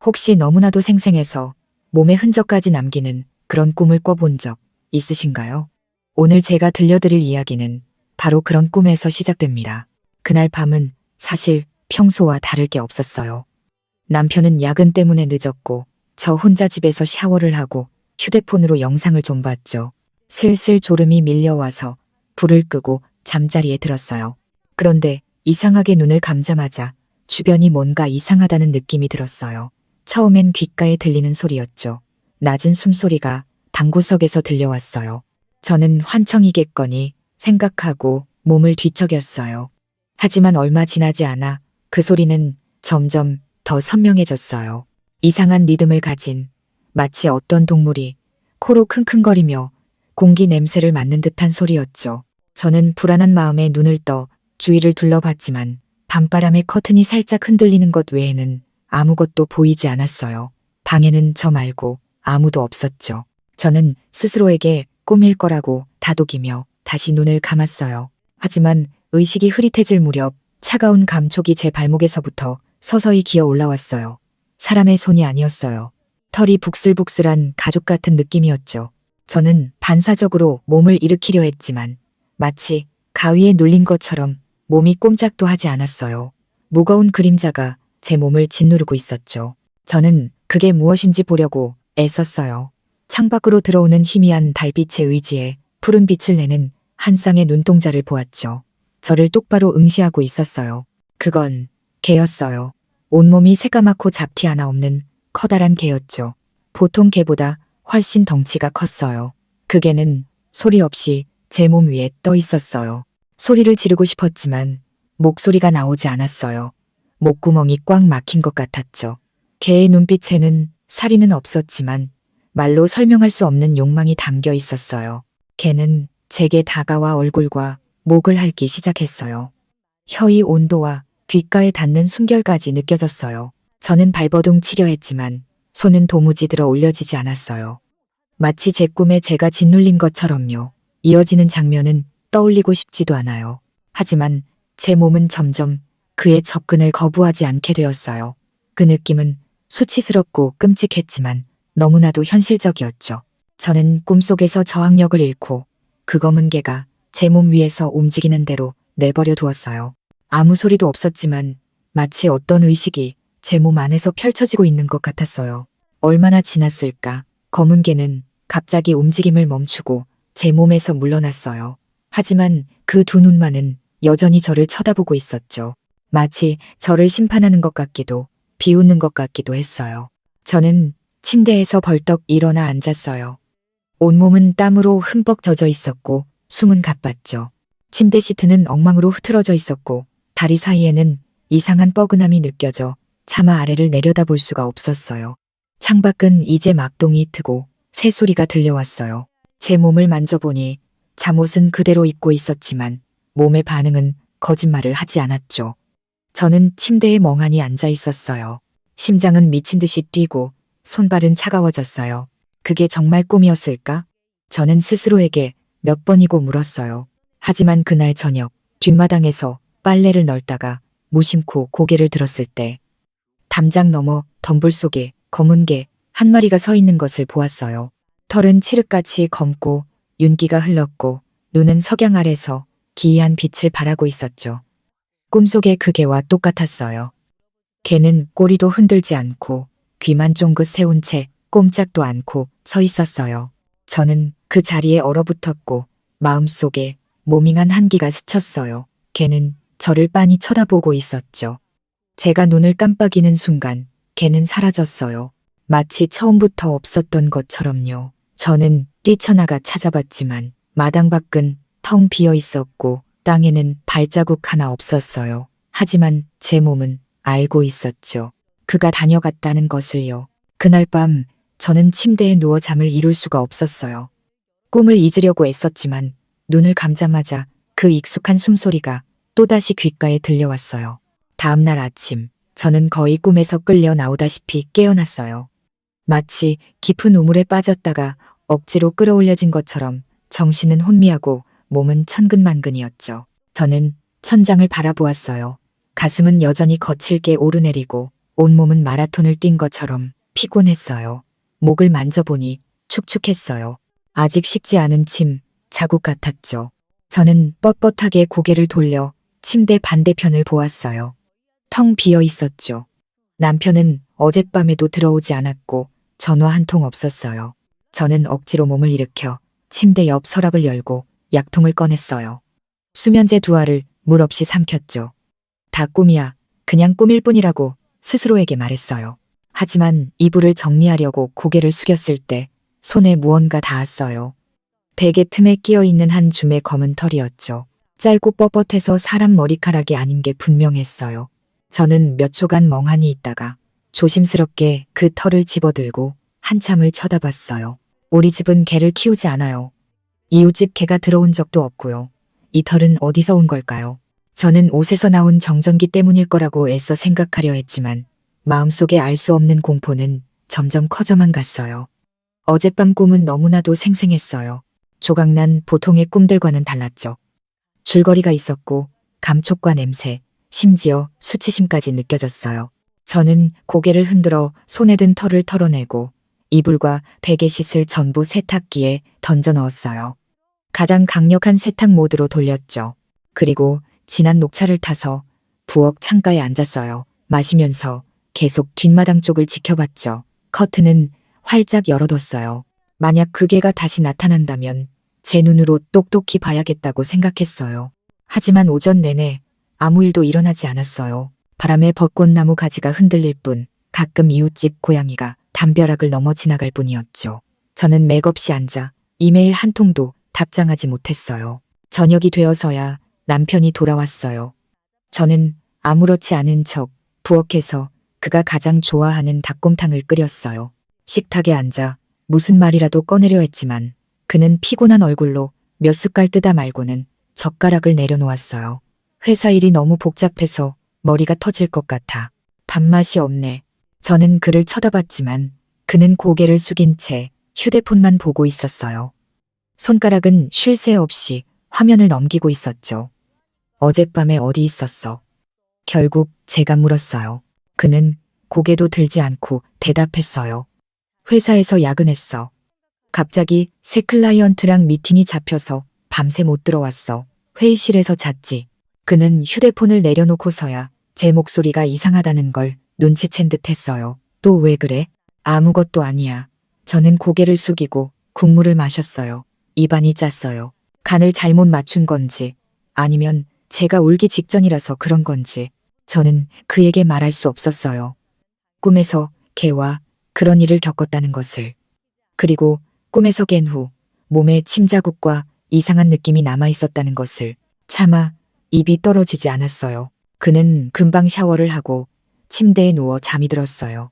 혹시 너무나도 생생해서 몸에 흔적까지 남기는 그런 꿈을 꿔본 적 있으신가요? 오늘 제가 들려드릴 이야기는 바로 그런 꿈에서 시작됩니다. 그날 밤은 사실 평소와 다를 게 없었어요. 남편은 야근 때문에 늦었고 저 혼자 집에서 샤워를 하고 휴대폰으로 영상을 좀 봤죠. 슬슬 졸음이 밀려와서 불을 끄고 잠자리에 들었어요. 그런데 이상하게 눈을 감자마자 주변이 뭔가 이상하다는 느낌이 들었어요. 처음엔 귓가에 들리는 소리였죠. 낮은 숨소리가 방구석에서 들려왔어요. 저는 환청이겠거니 생각하고 몸을 뒤척였어요. 하지만 얼마 지나지 않아 그 소리는 점점 더 선명해졌어요. 이상한 리듬을 가진 마치 어떤 동물이 코로 킁킁거리며 공기 냄새를 맡는 듯한 소리였죠. 저는 불안한 마음에 눈을 떠 주위를 둘러봤지만 밤바람에 커튼이 살짝 흔들리는 것 외에는 아무것도 보이지 않았어요. 방에는 저 말고 아무도 없었죠. 저는 스스로에게 꿈일 거라고 다독이며 다시 눈을 감았어요. 하지만 의식이 흐릿해질 무렵 차가운 감촉이 제 발목에서부터 서서히 기어 올라왔어요. 사람의 손이 아니었어요. 털이 북슬북슬한 가죽 같은 느낌이었죠. 저는 반사적으로 몸을 일으키려 했지만 마치 가위에 눌린 것처럼 몸이 꼼짝도 하지 않았어요. 무거운 그림자가 제 몸을 짓누르고 있었죠. 저는 그게 무엇인지 보려고 애썼어요. 창밖으로 들어오는 희미한 달빛의 의지에 푸른 빛을 내는 한 쌍의 눈동자를 보았죠. 저를 똑바로 응시하고 있었어요. 그건 개였어요. 온몸이 새까맣고 잡티 하나 없는 커다란 개였죠. 보통 개보다 훨씬 덩치가 컸어요. 그 개는 소리 없이 제 몸 위에 떠 있었어요. 소리를 지르고 싶었지만 목소리가 나오지 않았어요. 목구멍이 꽉 막힌 것 같았죠. 개의 눈빛에는 살이는 없었지만 말로 설명할 수 없는 욕망이 담겨 있었어요. 개는 제게 다가와 얼굴과 목을 핥기 시작했어요. 혀의 온도와 귓가에 닿는 숨결까지 느껴졌어요. 저는 발버둥 치려 했지만 손은 도무지 들어 올려지지 않았어요. 마치 제 꿈에 제가 짓눌린 것처럼요. 이어지는 장면은 떠올리고 싶지도 않아요. 하지만 제 몸은 점점 그의 접근을 거부하지 않게 되었어요. 그 느낌은 수치스럽고 끔찍했지만 너무나도 현실적이었죠. 저는 꿈속에서 저항력을 잃고 그 검은 개가 제 몸 위에서 움직이는 대로 내버려 두었어요. 아무 소리도 없었지만 마치 어떤 의식이 제 몸 안에서 펼쳐지고 있는 것 같았어요. 얼마나 지났을까? 검은 개는 갑자기 움직임을 멈추고 제 몸에서 물러났어요. 하지만 그 두 눈만은 여전히 저를 쳐다보고 있었죠. 마치 저를 심판하는 것 같기도 비웃는 것 같기도 했어요. 저는 침대에서 벌떡 일어나 앉았어요. 온몸은 땀으로 흠뻑 젖어 있었고 숨은 가빴죠. 침대 시트는 엉망으로 흐트러져 있었고 다리 사이에는 이상한 뻐근함이 느껴져 차마 아래를 내려다볼 수가 없었어요. 창밖은 이제 막동이 트고 새소리가 들려왔어요. 제 몸을 만져보니 잠옷은 그대로 입고 있었지만 몸의 반응은 거짓말을 하지 않았죠. 저는 침대에 멍하니 앉아 있었어요. 심장은 미친 듯이 뛰고 손발은 차가워졌어요. 그게 정말 꿈이었을까? 저는 스스로에게 몇 번이고 물었어요. 하지만 그날 저녁 뒷마당에서 빨래를 널다가 무심코 고개를 들었을 때 담장 너머 덤불 속에 검은 개 한 마리가 서 있는 것을 보았어요. 털은 칠흑같이 검고 윤기가 흘렀고 눈은 석양 아래서 기이한 빛을 발하고 있었죠. 꿈속의 그 개와 똑같았어요. 개는 꼬리도 흔들지 않고 귀만 쫑긋 세운 채 꼼짝도 않고 서 있었어요. 저는 그 자리에 얼어붙었고 마음속에 모밍한 한기가 스쳤어요. 개는 저를 빤히 쳐다보고 있었죠. 제가 눈을 깜빡이는 순간 개는 사라졌어요. 마치 처음부터 없었던 것처럼요. 저는 뛰쳐나가 찾아봤지만 마당 밖은 텅 비어 있었고 땅에는 발자국 하나 없었어요. 하지만 제 몸은 알고 있었죠. 그가 다녀갔다는 것을요. 그날 밤 저는 침대에 누워 잠을 이룰 수가 없었어요. 꿈을 잊으려고 애썼지만 눈을 감자마자 그 익숙한 숨소리가 또다시 귓가에 들려왔어요. 다음 날 아침 저는 거의 꿈에서 끌려 나오다시피 깨어났어요. 마치 깊은 우물에 빠졌다가 억지로 끌어올려진 것처럼 정신은 혼미하고 몸은 천근만근이었죠. 저는 천장을 바라보았어요. 가슴은 여전히 거칠게 오르내리고 온몸은 마라톤을 뛴 것처럼 피곤했어요. 목을 만져보니 축축했어요. 아직 식지 않은 침, 자국 같았죠. 저는 뻣뻣하게 고개를 돌려 침대 반대편을 보았어요. 텅 비어 있었죠. 남편은 어젯밤에도 들어오지 않았고 전화 한 통 없었어요. 저는 억지로 몸을 일으켜 침대 옆 서랍을 열고 약통을 꺼냈어요. 수면제 2알을 물 없이 삼켰죠. 다 꿈이야. 그냥 꿈일 뿐이라고 스스로에게 말했어요. 하지만 이불을 정리하려고 고개를 숙였을 때 손에 무언가 닿았어요. 베개 틈에 끼어 있는 한 줌의 검은 털이었죠. 짧고 뻣뻣해서 사람 머리카락이 아닌 게 분명했어요. 저는 몇 초간 멍하니 있다가 조심스럽게 그 털을 집어들고 한참을 쳐다봤어요. 우리 집은 개를 키우지 않아요. 이웃집 개가 들어온 적도 없고요. 이 털은 어디서 온 걸까요? 저는 옷에서 나온 정전기 때문일 거라고 애써 생각하려 했지만 마음속에 알 수 없는 공포는 점점 커져만 갔어요. 어젯밤 꿈은 너무나도 생생했어요. 조각난 보통의 꿈들과는 달랐죠. 줄거리가 있었고 감촉과 냄새, 심지어 수치심까지 느껴졌어요. 저는 고개를 흔들어 손에 든 털을 털어내고 이불과 베개 씻을 전부 세탁기에 던져 넣었어요. 가장 강력한 세탁 모드로 돌렸죠. 그리고 진한 녹차를 타서 부엌 창가에 앉았어요. 마시면서 계속 뒷마당 쪽을 지켜봤죠. 커튼은 활짝 열어뒀어요. 만약 그 개가 다시 나타난다면 제 눈으로 똑똑히 봐야겠다고 생각했어요. 하지만 오전 내내 아무 일도 일어나지 않았어요. 바람에 벚꽃나무 가지가 흔들릴 뿐 가끔 이웃집 고양이가 담벼락을 넘어 지나갈 뿐이었죠. 저는 맥없이 앉아 이메일 한 통도 답장하지 못했어요. 저녁이 되어서야 남편이 돌아왔어요. 저는 아무렇지 않은 척 부엌에서 그가 가장 좋아하는 닭곰탕을 끓였어요. 식탁에 앉아 무슨 말이라도 꺼내려 했지만 그는 피곤한 얼굴로 몇 숟갈 뜨다 말고는 젓가락을 내려놓았어요. 회사 일이 너무 복잡해서 머리가 터질 것 같아. 밥맛이 없네. 저는 그를 쳐다봤지만 그는 고개를 숙인 채 휴대폰만 보고 있었어요. 손가락은 쉴 새 없이 화면을 넘기고 있었죠. 어젯밤에 어디 있었어? 결국 제가 물었어요. 그는 고개도 들지 않고 대답했어요. 회사에서 야근했어. 갑자기 새 클라이언트랑 미팅이 잡혀서 밤새 못 들어왔어. 회의실에서 잤지. 그는 휴대폰을 내려놓고서야 제 목소리가 이상하다는 걸 눈치챈 듯 했어요. 또 왜 그래? 아무것도 아니야. 저는 고개를 숙이고 국물을 마셨어요. 입안이 짰어요. 간을 잘못 맞춘 건지 아니면 제가 울기 직전이라서 그런 건지 저는 그에게 말할 수 없었어요. 꿈에서 개와 그런 일을 겪었다는 것을. 그리고 꿈에서 깬 후 몸에 침자국과 이상한 느낌이 남아있었다는 것을. 차마 입이 떨어지지 않았어요. 그는 금방 샤워를 하고 침대에 누워 잠이 들었어요.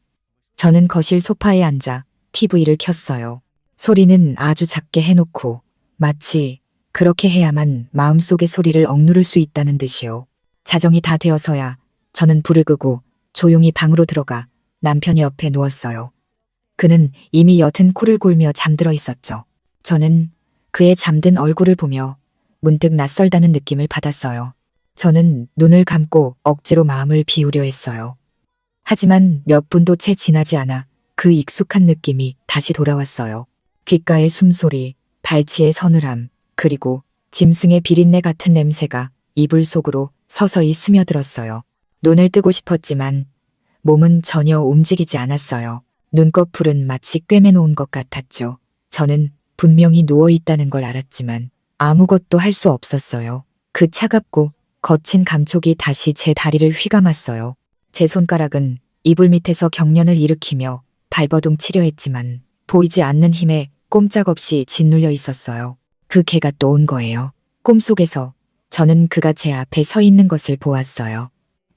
저는 거실 소파에 앉아 TV를 켰어요. 소리는 아주 작게 해놓고 마치 그렇게 해야만 마음속의 소리를 억누를 수 있다는 듯이요. 자정이 다 되어서야 저는 불을 끄고 조용히 방으로 들어가 남편의 옆에 누웠어요. 그는 이미 옅은 코를 골며 잠들어 있었죠. 저는 그의 잠든 얼굴을 보며 문득 낯설다는 느낌을 받았어요. 저는 눈을 감고 억지로 마음을 비우려 했어요. 하지만 몇 분도 채 지나지 않아 그 익숙한 느낌이 다시 돌아왔어요. 귓가의 숨소리, 발치의 서늘함, 그리고 짐승의 비린내 같은 냄새가 이불 속으로 서서히 스며들었어요. 눈을 뜨고 싶었지만 몸은 전혀 움직이지 않았어요. 눈꺼풀은 마치 꿰매놓은 것 같았죠. 저는 분명히 누워있다는 걸 알았지만 아무것도 할 수 없었어요. 그 차갑고 거친 감촉이 다시 제 다리를 휘감았어요. 제 손가락은 이불 밑에서 경련을 일으키며 발버둥 치려 했지만 보이지 않는 힘에 꼼짝없이 짓눌려 있었어요. 그 개가 또 온 거예요. 꿈속에서 저는 그가 제 앞에 서 있는 것을 보았어요.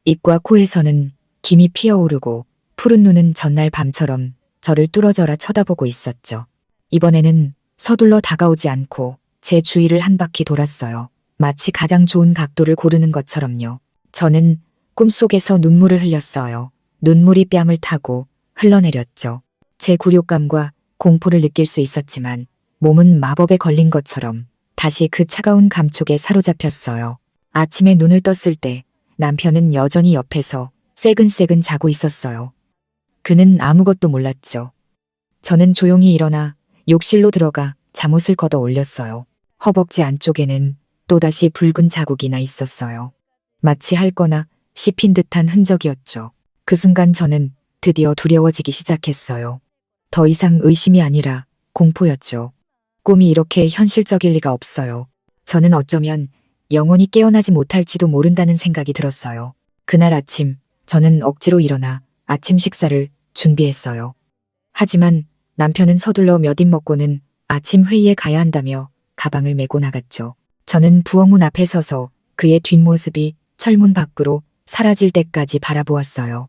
입과 코에서는 김이 피어오르고 푸른 눈은 전날 밤처럼 저를 뚫어져라 쳐다보고 있었죠. 이번에는 서둘러 다가오지 않고 제 주위를 한 바퀴 돌았어요. 마치 가장 좋은 각도를 고르는 것처럼요. 저는 꿈속에서 눈물을 흘렸어요. 눈물이 뺨을 타고 흘러내렸죠. 제 굴욕감과 공포를 느낄 수 있었지만 몸은 마법에 걸린 것처럼 다시 그 차가운 감촉에 사로잡혔어요. 아침에 눈을 떴을 때 남편은 여전히 옆에서 새근새근 자고 있었어요. 그는 아무것도 몰랐죠. 저는 조용히 일어나 욕실로 들어가 잠옷을 걷어 올렸어요. 허벅지 안쪽에는 또다시 붉은 자국이 나 있었어요. 마치 핥거나 씹힌 듯한 흔적이었죠. 그 순간 저는 드디어 두려워지기 시작했어요. 더 이상 의심이 아니라 공포였죠. 꿈이 이렇게 현실적일 리가 없어요. 저는 어쩌면 영원히 깨어나지 못할지도 모른다는 생각이 들었어요. 그날 아침 저는 억지로 일어나 아침 식사를 준비했어요. 하지만 남편은 서둘러 몇 입 먹고는 아침 회의에 가야 한다며 가방을 메고 나갔죠. 저는 부엌문 앞에 서서 그의 뒷모습이 철문 밖으로 사라질 때까지 바라보았어요.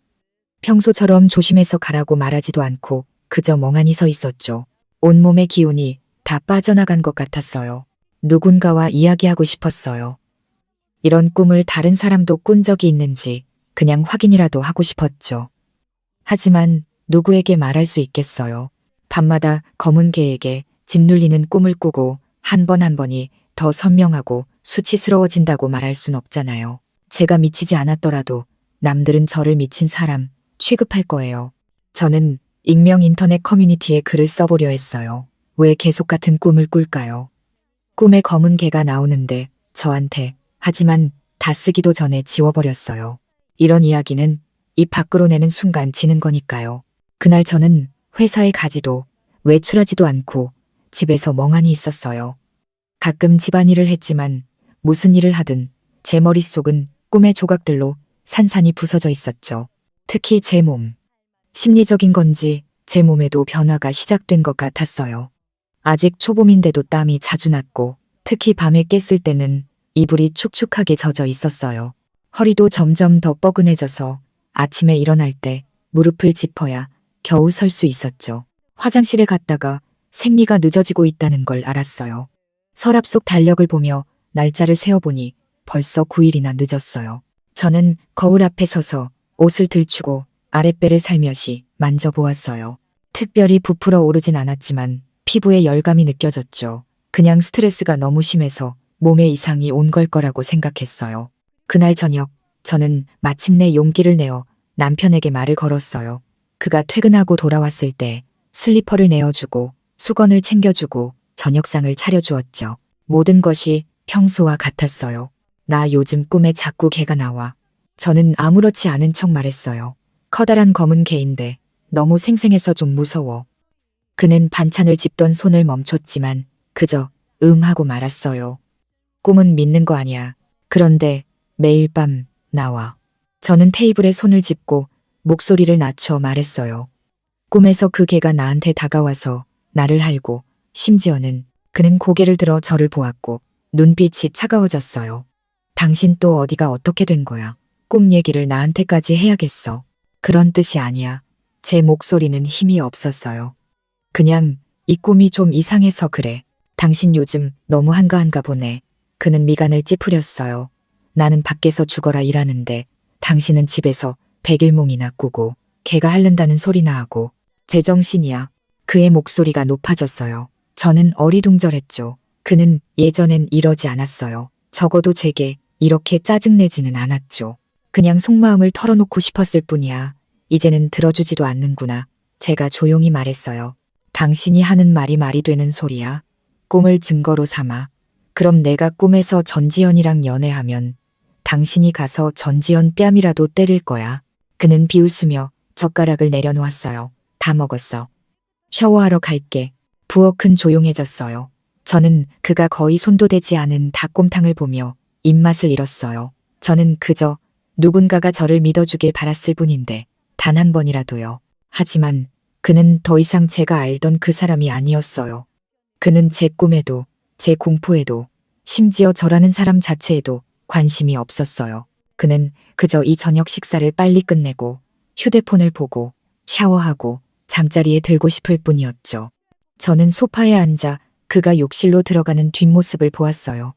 평소처럼 조심해서 가라고 말하지도 않고 그저 멍하니 서 있었죠. 온몸의 기운이 다 빠져나간 것 같았어요. 누군가와 이야기하고 싶었어요. 이런 꿈을 다른 사람도 꾼 적이 있는지 그냥 확인이라도 하고 싶었죠. 하지만 누구에게 말할 수 있겠어요. 밤마다 검은 개에게 짓눌리는 꿈을 꾸고 한 번 한 번이 더 선명하고 수치스러워진다고 말할 순 없잖아요. 제가 미치지 않았더라도 남들은 저를 미친 사람 취급할 거예요. 저는 익명 인터넷 커뮤니티에 글을 써보려 했어요. 왜 계속 같은 꿈을 꿀까요? 꿈에 검은 개가 나오는데 저한테 하지만 다 쓰기도 전에 지워버렸어요. 이런 이야기는 입 밖으로 내는 순간 지는 거니까요. 그날 저는 회사에 가지도 외출하지도 않고 집에서 멍하니 있었어요. 가끔 집안일을 했지만 무슨 일을 하든 제 머릿속은 꿈의 조각들로 산산이 부서져 있었죠. 특히 제 몸. 심리적인 건지 제 몸에도 변화가 시작된 것 같았어요. 아직 초봄인데도 땀이 자주 났고 특히 밤에 깼을 때는 이불이 축축하게 젖어 있었어요. 허리도 점점 더 뻐근해져서 아침에 일어날 때 무릎을 짚어야 겨우 설 수 있었죠. 화장실에 갔다가 생리가 늦어지고 있다는 걸 알았어요. 서랍 속 달력을 보며 날짜를 세어보니 벌써 9일이나 늦었어요. 저는 거울 앞에 서서 옷을 들추고 아랫배를 살며시 만져보았어요. 특별히 부풀어 오르진 않았지만 피부에 열감이 느껴졌죠. 그냥 스트레스가 너무 심해서 몸에 이상이 온 걸 거라고 생각했어요. 그날 저녁 저는 마침내 용기를 내어 남편에게 말을 걸었어요. 그가 퇴근하고 돌아왔을 때 슬리퍼를 내어주고 수건을 챙겨주고 저녁상을 차려주었죠. 모든 것이 평소와 같았어요. 나 요즘 꿈에 자꾸 개가 나와. 저는 아무렇지 않은 척 말했어요. 커다란 검은 개인데 너무 생생해서 좀 무서워. 그는 반찬을 집던 손을 멈췄지만 그저 하고 말았어요. 꿈은 믿는 거 아니야. 그런데 매일 밤 나와. 저는 테이블에 손을 짚고 목소리를 낮춰 말했어요. 꿈에서 그 개가 나한테 다가와서 나를 할고 심지어는 그는 고개를 들어 저를 보았고 눈빛이 차가워졌어요. 당신 또 어디가 어떻게 된 거야? 꿈 얘기를 나한테까지 해야겠어. 그런 뜻이 아니야. 제 목소리는 힘이 없었어요. 그냥 이 꿈이 좀 이상해서 그래. 당신 요즘 너무 한가한가 보네. 그는 미간을 찌푸렸어요. 나는 밖에서 죽어라 일하는데 당신은 집에서 백일몽이나 꾸고 개가 핥는다는 소리나 하고 제정신이야. 그의 목소리가 높아졌어요. 저는 어리둥절했죠. 그는 예전엔 이러지 않았어요. 적어도 제게 이렇게 짜증내지는 않았죠. 그냥 속마음을 털어놓고 싶었을 뿐이야. 이제는 들어주지도 않는구나. 제가 조용히 말했어요. 당신이 하는 말이 되는 소리야. 꿈을 증거로 삼아. 그럼 내가 꿈에서 전지현이랑 연애하면 당신이 가서 전지현 뺨이라도 때릴 거야. 그는 비웃으며 젓가락을 내려놓았어요. 다 먹었어. 샤워하러 갈게. 부엌은 조용해졌어요. 저는 그가 거의 손도 대지 않은 닭곰탕을 보며 입맛을 잃었어요. 저는 그저 누군가가 저를 믿어주길 바랐을 뿐인데 단 한 번이라도요. 하지만 그는 더 이상 제가 알던 그 사람이 아니었어요. 그는 제 꿈에도 제 공포에도 심지어 저라는 사람 자체에도 관심이 없었어요. 그는 그저 이 저녁 식사를 빨리 끝내고 휴대폰을 보고 샤워하고 잠자리에 들고 싶을 뿐이었죠. 저는 소파에 앉아 그가 욕실로 들어가는 뒷모습을 보았어요.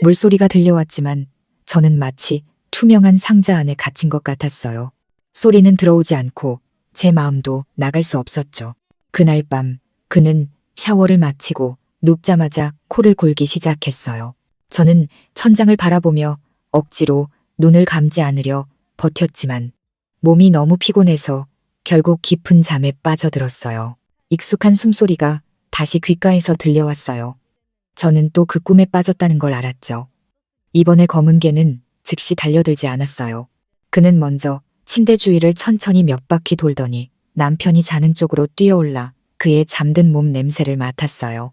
물소리가 들려왔지만 저는 마치 투명한 상자 안에 갇힌 것 같았어요. 소리는 들어오지 않고 제 마음도 나갈 수 없었죠. 그날 밤 그는 샤워를 마치고 눕자마자 코를 골기 시작했어요. 저는 천장을 바라보며 억지로 눈을 감지 않으려 버텼지만 몸이 너무 피곤해서 결국 깊은 잠에 빠져들었어요. 익숙한 숨소리가 다시 귓가에서 들려왔어요. 저는 또 그 꿈에 빠졌다는 걸 알았죠. 이번에 검은 개는 즉시 달려들지 않았어요. 그는 먼저 침대 주위를 천천히 몇 바퀴 돌더니 남편이 자는 쪽으로 뛰어올라 그의 잠든 몸 냄새를 맡았어요.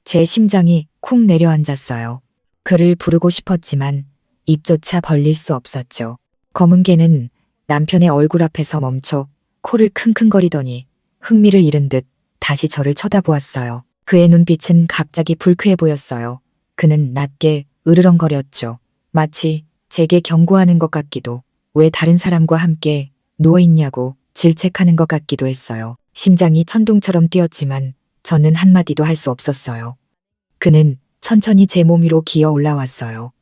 제 심장이 쿵 내려앉았어요. 그를 부르고 싶었지만 입조차 벌릴 수 없었죠. 검은 개는 남편의 얼굴 앞에서 멈춰 코를 킁킁거리더니 흥미를 잃은 듯 다시 저를 쳐다보았어요. 그의 눈빛은 갑자기 불쾌해 보였어요. 그는 낮게 으르렁거렸죠. 마치 제게 경고하는 것 같기도, 왜 다른 사람과 함께 누워있냐고 질책하는 것 같기도 했어요. 심장이 천둥처럼 뛰었지만 저는 한마디도 할 수 없었어요. 그는 천천히 제 몸 위로 기어 올라왔어요.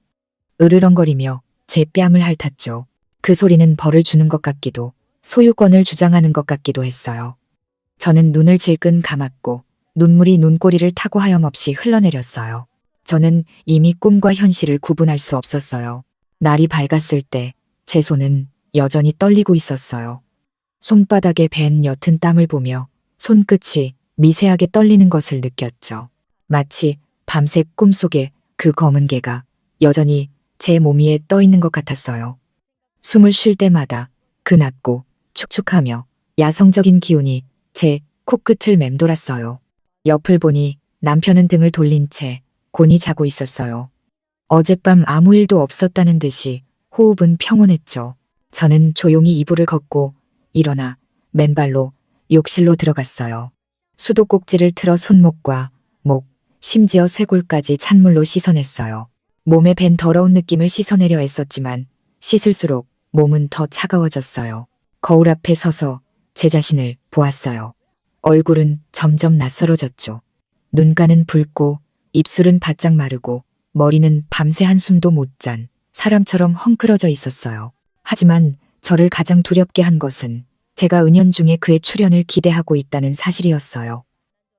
으르렁거리며 제 뺨을 핥았죠. 그 소리는 벌을 주는 것 같기도, 소유권을 주장하는 것 같기도 했어요. 저는 눈을 질끈 감았고 눈물이 눈꼬리를 타고 하염없이 흘러내렸어요. 저는 이미 꿈과 현실을 구분할 수 없었어요. 날이 밝았을 때 제 손은 여전히 떨리고 있었어요. 손바닥에 밴 옅은 땀을 보며 손끝이 미세하게 떨리는 것을 느꼈죠. 마치 밤새 꿈속에 그 검은 개가 여전히 제 몸 위에 떠 있는 것 같았어요. 숨을 쉴 때마다 그 낮고 축축하며 야성적인 기운이 제 코끝을 맴돌았어요. 옆을 보니 남편은 등을 돌린 채 곤히 자고 있었어요. 어젯밤 아무 일도 없었다는 듯이 호흡은 평온했죠. 저는 조용히 이불을 걷고 일어나 맨발로 욕실로 들어갔어요. 수도꼭지를 틀어 손목과 목, 심지어 쇄골까지 찬물로 씻어냈어요. 몸에 밴 더러운 느낌을 씻어내려 애썼지만 씻을수록 몸은 더 차가워졌어요. 거울 앞에 서서 제 자신을 보았어요. 얼굴은 점점 낯설어졌죠. 눈가는 붉고 입술은 바짝 마르고 머리는 밤새 한숨도 못 잔 사람처럼 헝클어져 있었어요. 하지만 저를 가장 두렵게 한 것은 제가 은연중에 그의 출현을 기대하고 있다는 사실이었어요.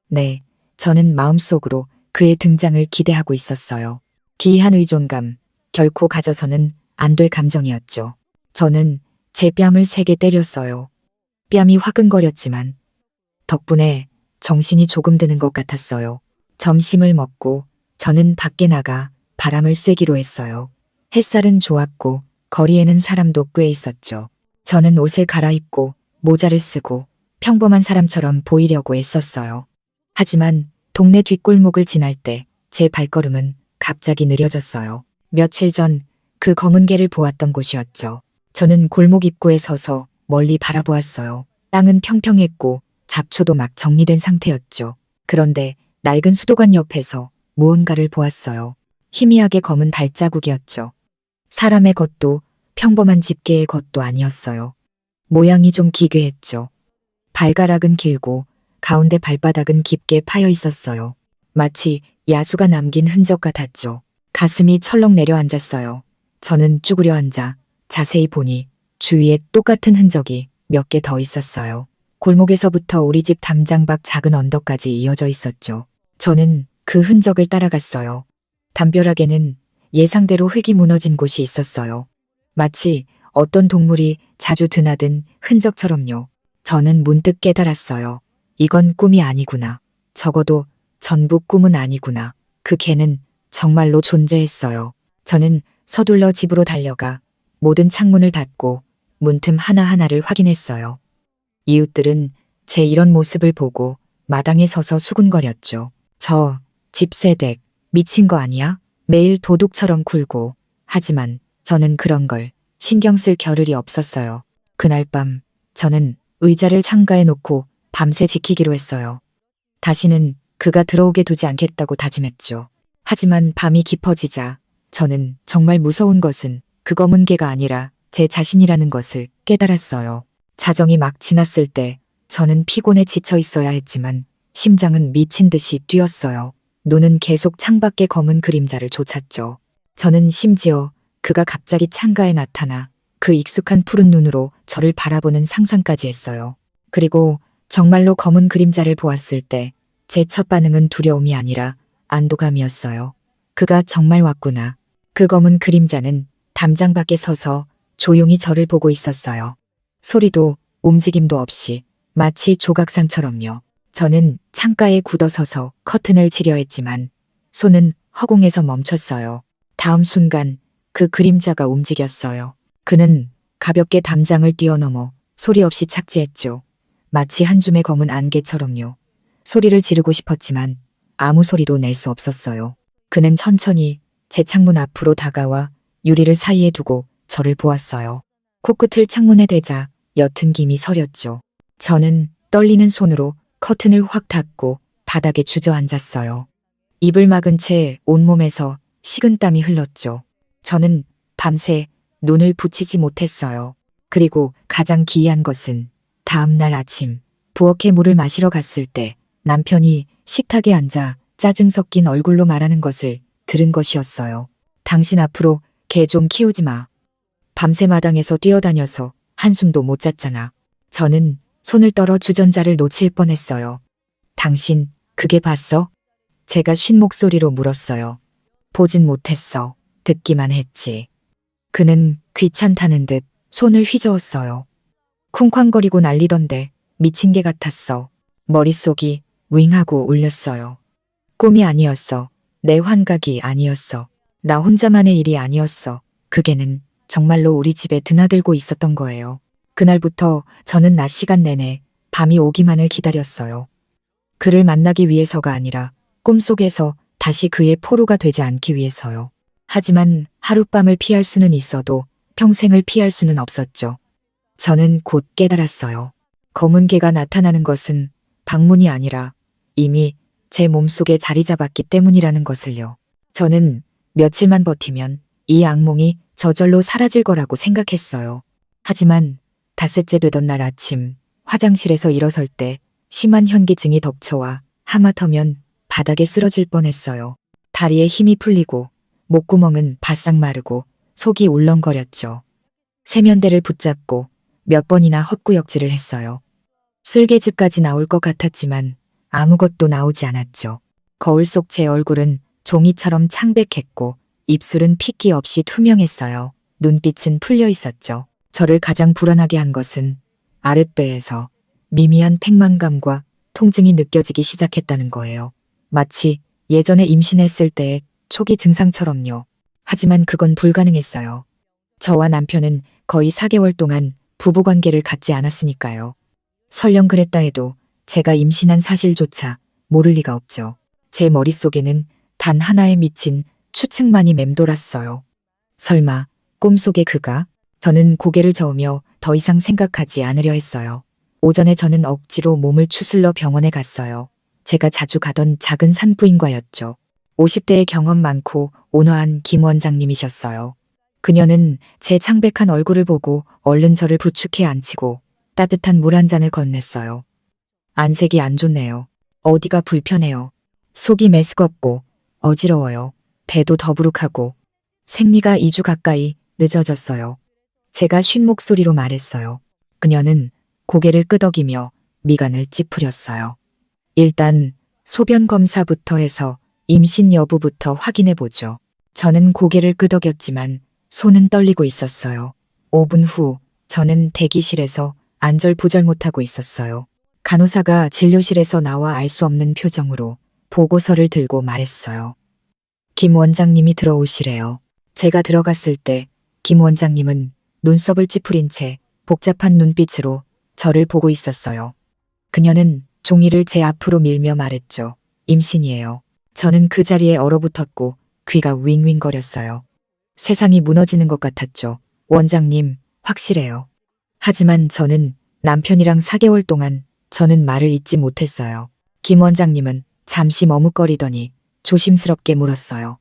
네, 저는 마음속으로 그의 등장을 기대하고 있었어요. 기이한 의존감, 결코 가져서는 안 될 감정이었죠. 저는 제 뺨을 세게 때렸어요. 뺨이 화끈거렸지만 덕분에 정신이 조금 드는 것 같았어요. 점심을 먹고 저는 밖에 나가 바람을 쐬기로 했어요. 햇살은 좋았고 거리에는 사람도 꽤 있었죠. 저는 옷을 갈아입고 모자를 쓰고 평범한 사람처럼 보이려고 애썼어요. 하지만 동네 뒷골목을 지날 때 제 발걸음은 갑자기 느려졌어요. 며칠 전 그 검은 개를 보았던 곳이었죠. 저는 골목 입구에 서서 멀리 바라보았어요. 땅은 평평했고 잡초도 막 정리된 상태였죠. 그런데 낡은 수도관 옆에서 무언가를 보았어요. 희미하게 검은 발자국이었죠. 사람의 것도 평범한 집게의 것도 아니었어요. 모양이 좀 기괴했죠. 발가락은 길고 가운데 발바닥은 깊게 파여 있었어요. 마치 야수가 남긴 흔적 같았죠. 가슴이 철렁 내려앉았어요. 저는 쭈그려 앉아 자세히 보니 주위에 똑같은 흔적이 몇 개 더 있었어요. 골목에서부터 우리 집 담장 밖 작은 언덕까지 이어져 있었죠. 저는 그 흔적을 따라갔어요. 담벼락에는 예상대로 흙이 무너진 곳이 있었어요. 마치 어떤 동물이 자주 드나든 흔적처럼요. 저는 문득 깨달았어요. 이건 꿈이 아니구나. 적어도 전부 꿈은 아니구나. 그 개는 정말로 존재했어요. 저는 서둘러 집으로 달려가 모든 창문을 닫고 문틈 하나하나를 확인했어요. 이웃들은 제 이런 모습을 보고 마당에 서서 수군거렸죠. 저 집세댁 미친 거 아니야? 매일 도둑처럼 굴고. 하지만 저는 그런 걸 신경 쓸 겨를이 없었어요. 그날 밤 저는 의자를 창가에 놓고 밤새 지키기로 했어요. 다시는 그가 들어오게 두지 않겠다고 다짐했죠. 하지만 밤이 깊어지자 저는 정말 무서운 것은 그 검은 개가 아니라 제 자신이라는 것을 깨달았어요. 자정이 막 지났을 때 저는 피곤에 지쳐 있어야 했지만 심장은 미친 듯이 뛰었어요. 눈은 계속 창밖의 검은 그림자를 쫓았죠. 저는 심지어 그가 갑자기 창가에 나타나 그 익숙한 푸른 눈으로 저를 바라보는 상상까지 했어요. 그리고 정말로 검은 그림자를 보았을 때 제 첫 반응은 두려움이 아니라 안도감이었어요. 그가 정말 왔구나. 그 검은 그림자는 담장 밖에 서서 조용히 저를 보고 있었어요. 소리도 움직임도 없이 마치 조각상처럼요. 저는 창가에 굳어서서 커튼을 치려 했지만 손은 허공에서 멈췄어요. 다음 순간 그 그림자가 움직였어요. 그는 가볍게 담장을 뛰어넘어 소리 없이 착지했죠. 마치 한 줌의 검은 안개처럼요. 소리를 지르고 싶었지만 아무 소리도 낼 수 없었어요. 그는 천천히 제 창문 앞으로 다가와 유리를 사이에 두고 저를 보았어요. 코끝을 창문에 대자 옅은 김이 서렸죠. 저는 떨리는 손으로 커튼을 확 닫고 바닥에 주저앉았어요. 입을 막은 채 온몸에서 식은땀이 흘렀죠. 저는 밤새 눈을 붙이지 못했어요. 그리고 가장 기이한 것은 다음 날 아침 부엌에 물을 마시러 갔을 때 남편이 식탁에 앉아 짜증 섞인 얼굴로 말하는 것을 들은 것이었어요. 당신 앞으로 개 좀 키우지 마. 밤새 마당에서 뛰어다녀서 한숨도 못 잤잖아. 저는 손을 떨어 주전자를 놓칠 뻔했어요. 당신 그게 봤어? 제가 쉰 목소리로 물었어요. 보진 못했어. 듣기만 했지. 그는 귀찮다는 듯 손을 휘저었어요. 쿵쾅거리고 난리던데 미친 개 같았어. 머릿속이 윙하고 울렸어요. 꿈이 아니었어. 내 환각이 아니었어. 나 혼자만의 일이 아니었어. 그 개는 정말로 우리 집에 드나들고 있었던 거예요. 그날부터 저는 낮 시간 내내 밤이 오기만을 기다렸어요. 그를 만나기 위해서가 아니라 꿈속에서 다시 그의 포로가 되지 않기 위해서요. 하지만 하룻밤을 피할 수는 있어도 평생을 피할 수는 없었죠. 저는 곧 깨달았어요. 검은 개가 나타나는 것은 방문이 아니라 이미 제 몸속에 자리 잡았기 때문이라는 것을요. 저는 며칠만 버티면 이 악몽이 저절로 사라질 거라고 생각했어요. 하지만 닷새째 되던 날 아침 화장실에서 일어설 때 심한 현기증이 덮쳐와 하마터면 바닥에 쓰러질 뻔했어요. 다리에 힘이 풀리고 목구멍은 바싹 마르고 속이 울렁거렸죠. 세면대를 붙잡고 몇 번이나 헛구역질을 했어요. 쓸개즙까지 나올 것 같았지만 아무것도 나오지 않았죠. 거울 속 제 얼굴은 종이처럼 창백했고 입술은 핏기 없이 투명했어요. 눈빛은 풀려 있었죠. 저를 가장 불안하게 한 것은 아랫배에서 미미한 팽만감과 통증이 느껴지기 시작했다는 거예요. 마치 예전에 임신했을 때의 초기 증상처럼요. 하지만 그건 불가능했어요. 저와 남편은 거의 4개월 동안 부부관계를 갖지 않았으니까요. 설령 그랬다 해도 제가 임신한 사실조차 모를 리가 없죠. 제 머릿속에는 단 하나에 미친 추측만이 맴돌았어요. 설마 꿈속의 그가? 저는 고개를 저으며 더 이상 생각하지 않으려 했어요. 오전에 저는 억지로 몸을 추슬러 병원에 갔어요. 제가 자주 가던 작은 산부인과였죠. 50대의 경험 많고 온화한 김 원장님이셨어요. 그녀는 제 창백한 얼굴을 보고 얼른 저를 부축해 앉히고 따뜻한 물 한 잔을 건넸어요. 안색이 안 좋네요. 어디가 불편해요. 속이 메스껍고 어지러워요. 배도 더부룩하고 생리가 2주 가까이 늦어졌어요. 제가 쉰 목소리로 말했어요. 그녀는 고개를 끄덕이며 미간을 찌푸렸어요. 일단 소변 검사부터 해서 임신 여부부터 확인해 보죠. 저는 고개를 끄덕였지만 손은 떨리고 있었어요. 5분 후 저는 대기실에서 안절부절 못하고 있었어요. 간호사가 진료실에서 나와 알 수 없는 표정으로 보고서를 들고 말했어요. 김 원장님이 들어오시래요. 제가 들어갔을 때 김 원장님은 눈썹을 찌푸린 채 복잡한 눈빛으로 저를 보고 있었어요. 그녀는 종이를 제 앞으로 밀며 말했죠. 임신이에요. 저는 그 자리에 얼어붙었고 귀가 윙윙거렸어요. 세상이 무너지는 것 같았죠. 원장님, 확실해요. 하지만 저는 남편이랑 4개월 동안 저는 말을 잇지 못했어요. 김 원장님은 잠시 머뭇거리더니 조심스럽게 물었어요.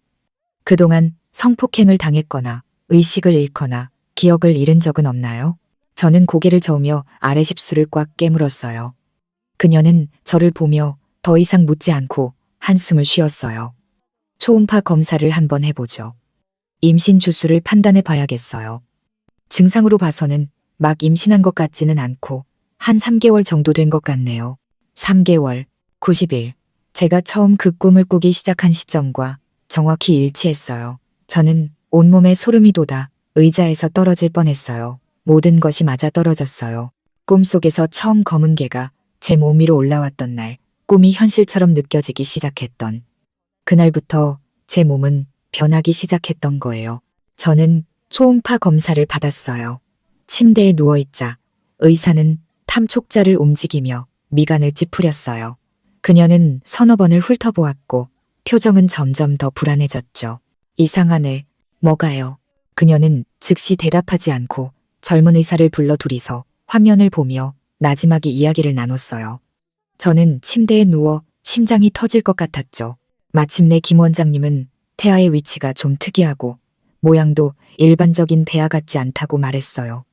그동안 성폭행을 당했거나 의식을 잃거나 기억을 잃은 적은 없나요? 저는 고개를 저으며 아래 십술을 꽉 깨물었어요. 그녀는 저를 보며 더 이상 묻지 않고 한숨을 쉬었어요. 초음파 검사를 한번 해보죠. 임신 주수를 판단해 봐야겠어요. 증상으로 봐서는 막 임신한 것 같지는 않고 한 3개월 정도 된 것 같네요. 3개월, 90일. 제가 처음 그 꿈을 꾸기 시작한 시점과 정확히 일치했어요. 저는 온몸에 소름이 돋아 의자에서 떨어질 뻔했어요. 모든 것이 맞아 떨어졌어요. 꿈속에서 처음 검은 개가 제 몸 위로 올라왔던 날, 꿈이 현실처럼 느껴지기 시작했던 그날부터 제 몸은 변하기 시작했던 거예요. 저는 초음파 검사를 받았어요. 침대에 누워있자 의사는 탐촉자를 움직이며 미간을 찌푸렸어요. 그녀는 서너 번을 훑어보았고 표정은 점점 더 불안해졌죠. 이상하네. 뭐가요? 그녀는 즉시 대답하지 않고 젊은 의사를 불러 둘이서 화면을 보며 나지막이 이야기를 나눴어요. 저는 침대에 누워 심장이 터질 것 같았죠. 마침내 김 원장님은 태아의 위치가 좀 특이하고 모양도 일반적인 배아 같지 않다고 말했어요.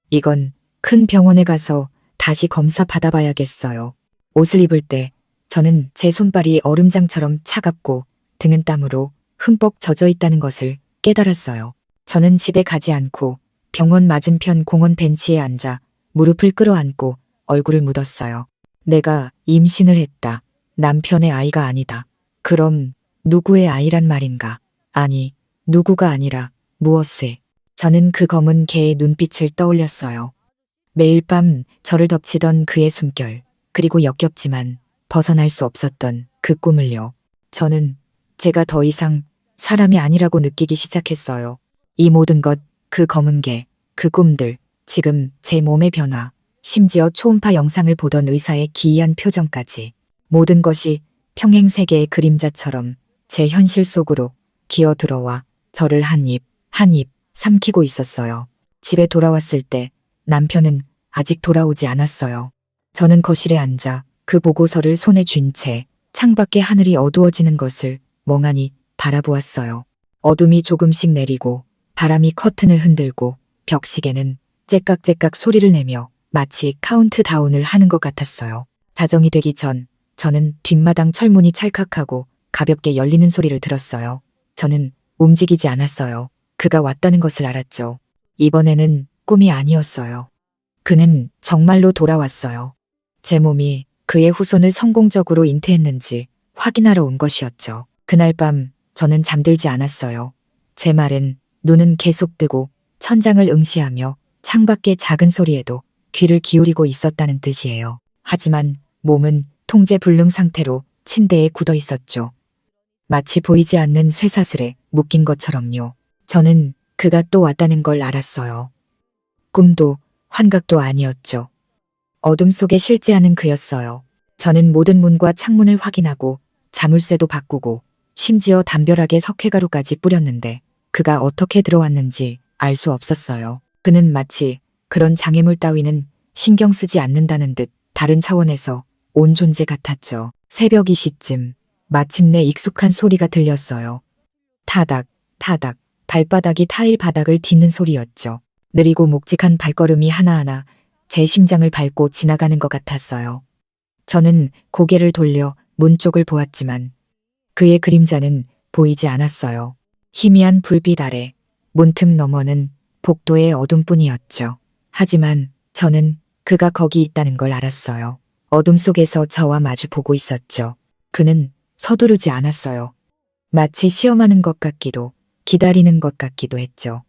이건 큰 병원에 가서 다시 검사 받아봐야겠어요. 옷을 입을 때 저는 제 손발이 얼음장처럼 차갑고 등은 땀으로 흠뻑 젖어 있다는 것을 깨달았어요. 저는 집에 가지 않고 병원 맞은편 공원 벤치에 앉아 무릎을 끌어안고 얼굴을 묻었어요. 내가 임신을 했다. 남편의 아이가 아니다. 그럼 누구의 아이란 말인가? 아니, 누구가 아니라 무엇을. 저는 그 검은 개의 눈빛을 떠올렸어요. 매일 밤 저를 덮치던 그의 숨결, 그리고 역겹지만 벗어날 수 없었던 그 꿈을요. 저는 제가 더 이상 사람이 아니라고 느끼기 시작했어요. 이 모든 것, 그 검은 개, 그 꿈들, 지금 제 몸의 변화, 심지어 초음파 영상을 보던 의사의 기이한 표정까지 모든 것이 평행세계의 그림자처럼 제 현실 속으로 기어 들어와 저를 한 입, 한 입 삼키고 있었어요. 집에 돌아왔을 때 남편은 아직 돌아오지 않았어요. 저는 거실에 앉아 그 보고서를 손에 쥔 채 창밖의 하늘이 어두워지는 것을 멍하니 바라보았어요. 어둠이 조금씩 내리고 바람이 커튼을 흔들고 벽시계는 째깍째깍 소리를 내며 마치 카운트다운을 하는 것 같았어요. 자정이 되기 전 저는 뒷마당 철문이 찰칵하고 가볍게 열리는 소리를 들었어요. 저는 움직이지 않았어요. 그가 왔다는 것을 알았죠. 이번에는 꿈이 아니었어요. 그는 정말로 돌아왔어요. 제 몸이 그의 후손을 성공적으로 잉태했는지 확인하러 온 것이었죠. 그날 밤 저는 잠들지 않았어요. 제 말은 눈은 계속 뜨고 천장을 응시하며 창밖의 작은 소리에도 귀를 기울이고 있었다는 뜻이에요. 하지만 몸은 통제 불능 상태로 침대에 굳어 있었죠. 마치 보이지 않는 쇠사슬에 묶인 것처럼요. 저는 그가 또 왔다는 걸 알았어요. 꿈도 환각도 아니었죠. 어둠 속에 실제하는 그였어요. 저는 모든 문과 창문을 확인하고 자물쇠도 바꾸고 심지어 담벼락에 석회가루까지 뿌렸는데 그가 어떻게 들어왔는지 알 수 없었어요. 그는 마치 그런 장애물 따위는 신경 쓰지 않는다는 듯 다른 차원에서 온 존재 같았죠. 새벽 2시쯤 마침내 익숙한 소리가 들렸어요. 타닥, 타닥, 발바닥이 타일 바닥을 딛는 소리였죠. 느리고 묵직한 발걸음이 하나하나 제 심장을 밟고 지나가는 것 같았어요. 저는 고개를 돌려 문 쪽을 보았지만 그의 그림자는 보이지 않았어요. 희미한 불빛 아래 문틈 너머는 복도의 어둠뿐이었죠. 하지만 저는 그가 거기 있다는 걸 알았어요. 어둠 속에서 저와 마주 보고 있었죠. 그는 서두르지 않았어요. 마치 시험하는 것 같기도 기다리는 것 같기도 했죠.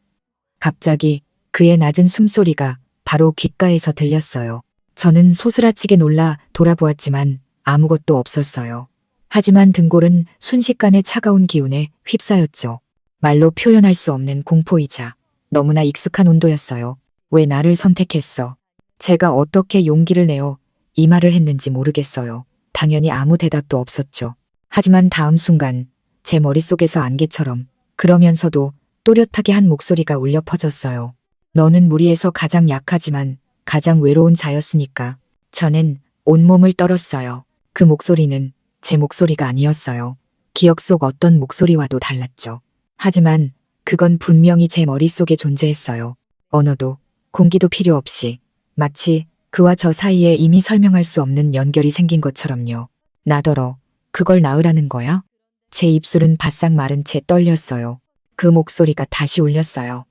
갑자기 그의 낮은 숨소리가 바로 귓가에서 들렸어요. 저는 소스라치게 놀라 돌아보았지만 아무것도 없었어요. 하지만 등골은 순식간에 차가운 기운에 휩싸였죠. 말로 표현할 수 없는 공포이자 너무나 익숙한 온도였어요. 왜 나를 선택했어? 제가 어떻게 용기를 내어 이 말을 했는지 모르겠어요. 당연히 아무 대답도 없었죠. 하지만 다음 순간 제 머릿속에서 안개처럼 그러면서도 또렷하게 한 목소리가 울려 퍼졌어요. 너는 무리에서 가장 약하지만 가장 외로운 자였으니까. 저는 온몸을 떨었어요. 그 목소리는 제 목소리가 아니었어요. 기억 속 어떤 목소리와도 달랐죠. 하지만 그건 분명히 제 머릿속에 존재했어요. 언어도 공기도 필요 없이 마치 그와 저 사이에 이미 설명할 수 없는 연결이 생긴 것처럼요. 나더러 그걸 낳으라는 거야? 제 입술은 바싹 마른 채 떨렸어요. 그 목소리가 다시 울렸어요.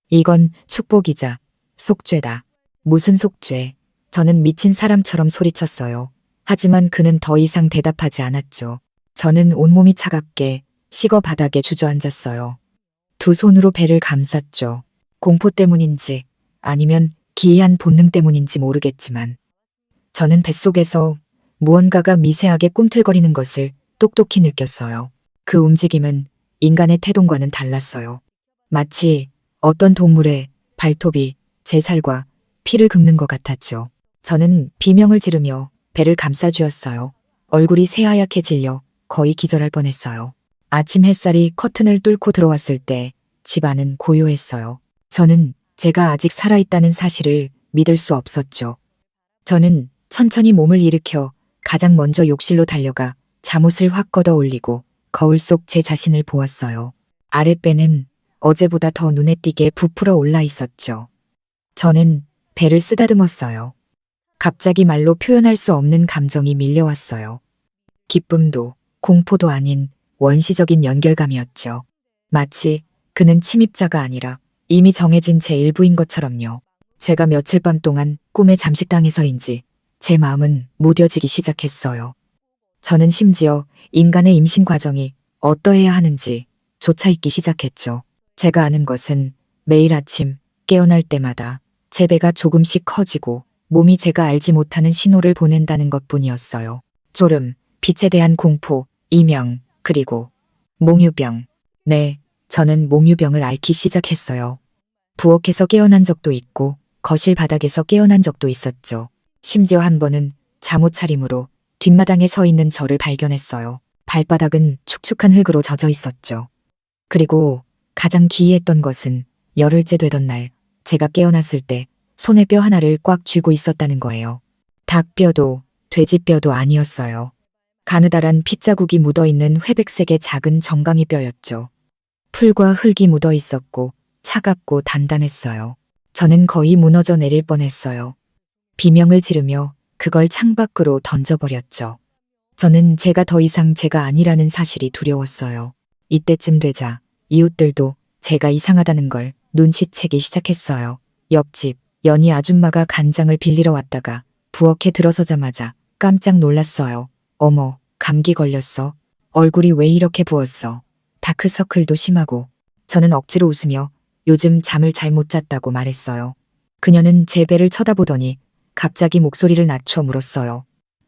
이건 축복이자 속죄다. 무슨 속죄? 저는 미친 사람처럼 소리쳤어요. 하지만 그는 더 이상 대답하지 않았죠. 저는 온몸이 차갑게 식어 바닥에 주저앉았어요. 두 손으로 배를 감쌌죠. 공포 때문인지 아니면 기이한 본능 때문인지 모르겠지만 저는 뱃속에서 무언가가 미세하게 꿈틀거리는 것을 똑똑히 느꼈어요. 그 움직임은 인간의 태동과는 달랐어요. 마치 어떤 동물의 발톱이 제 살과 피를 긁는 것 같았죠. 저는 비명을 지르며 배를 감싸쥐었어요. 얼굴이 새하얗게 질려 거의 기절할 뻔했어요. 아침 햇살이 커튼을 뚫고 들어왔을 때 집안은 고요했어요. 저는 제가 아직 살아있다는 사실을 믿을 수 없었죠. 저는 천천히 몸을 일으켜 가장 먼저 욕실로 달려가 잠옷을 확 걷어 올리고 거울 속 제 자신을 보았어요. 아랫배는 어제보다 더 눈에 띄게 부풀어 올라 있었죠. 저는 배를 쓰다듬었어요. 갑자기 말로 표현할 수 없는 감정이 밀려왔어요. 기쁨도 공포도 아닌 원시적인 연결감이었죠. 마치 그는 침입자가 아니라 이미 정해진 제 일부인 것처럼요. 제가 며칠 밤 동안 꿈에 잠식당해서인지 제 마음은 무뎌지기 시작했어요. 저는 심지어 인간의 임신 과정이 어떠해야 하는지 조차 잊기 시작했죠. 제가 아는 것은 매일 아침 깨어날 때마다 제 배가 조금씩 커지고 몸이 제가 알지 못하는 신호를 보낸다는 것뿐이었어요. 졸음, 빛에 대한 공포, 이명, 그리고 몽유병. 네, 저는 몽유병을 앓기 시작했어요. 부엌에서 깨어난 적도 있고 거실 바닥에서 깨어난 적도 있었죠. 심지어 한 번은 잠옷 차림으로 뒷마당에 서 있는 저를 발견했어요. 발바닥은 축축한 흙으로 젖어 있었죠. 그리고 가장 기이했던 것은 열흘째 되던 날 제가 깨어났을 때 손에 뼈 하나를 꽉 쥐고 있었다는 거예요. 닭뼈도 돼지뼈도 아니었어요. 가느다란 핏자국이 묻어있는 회백색의 작은 정강이 뼈였죠. 풀과 흙이 묻어 있었고 차갑고 단단했어요. 저는 거의 무너져 내릴 뻔했어요. 비명을 지르며 그걸 창밖으로 던져버렸죠. 저는 제가 더 이상 제가 아니라는 사실이 두려웠어요. 이때쯤 되자 이웃들도 제가 이상하다는 걸 눈치채기 시작했어요. 옆집 연희 아줌마가 간장을 빌리러 왔다가 부엌에 들어서자마자 깜짝 놀랐어요. 어머, 감기 걸렸어? 얼굴이 왜 이렇게 부었어? 다크서클도 심하고. 저는 억지로 웃으며 요즘 잠을 잘 못 잤다고 말했어요. 그녀는 제 배를 쳐다보더니 갑자기 목소리를 낮춰 물었어요.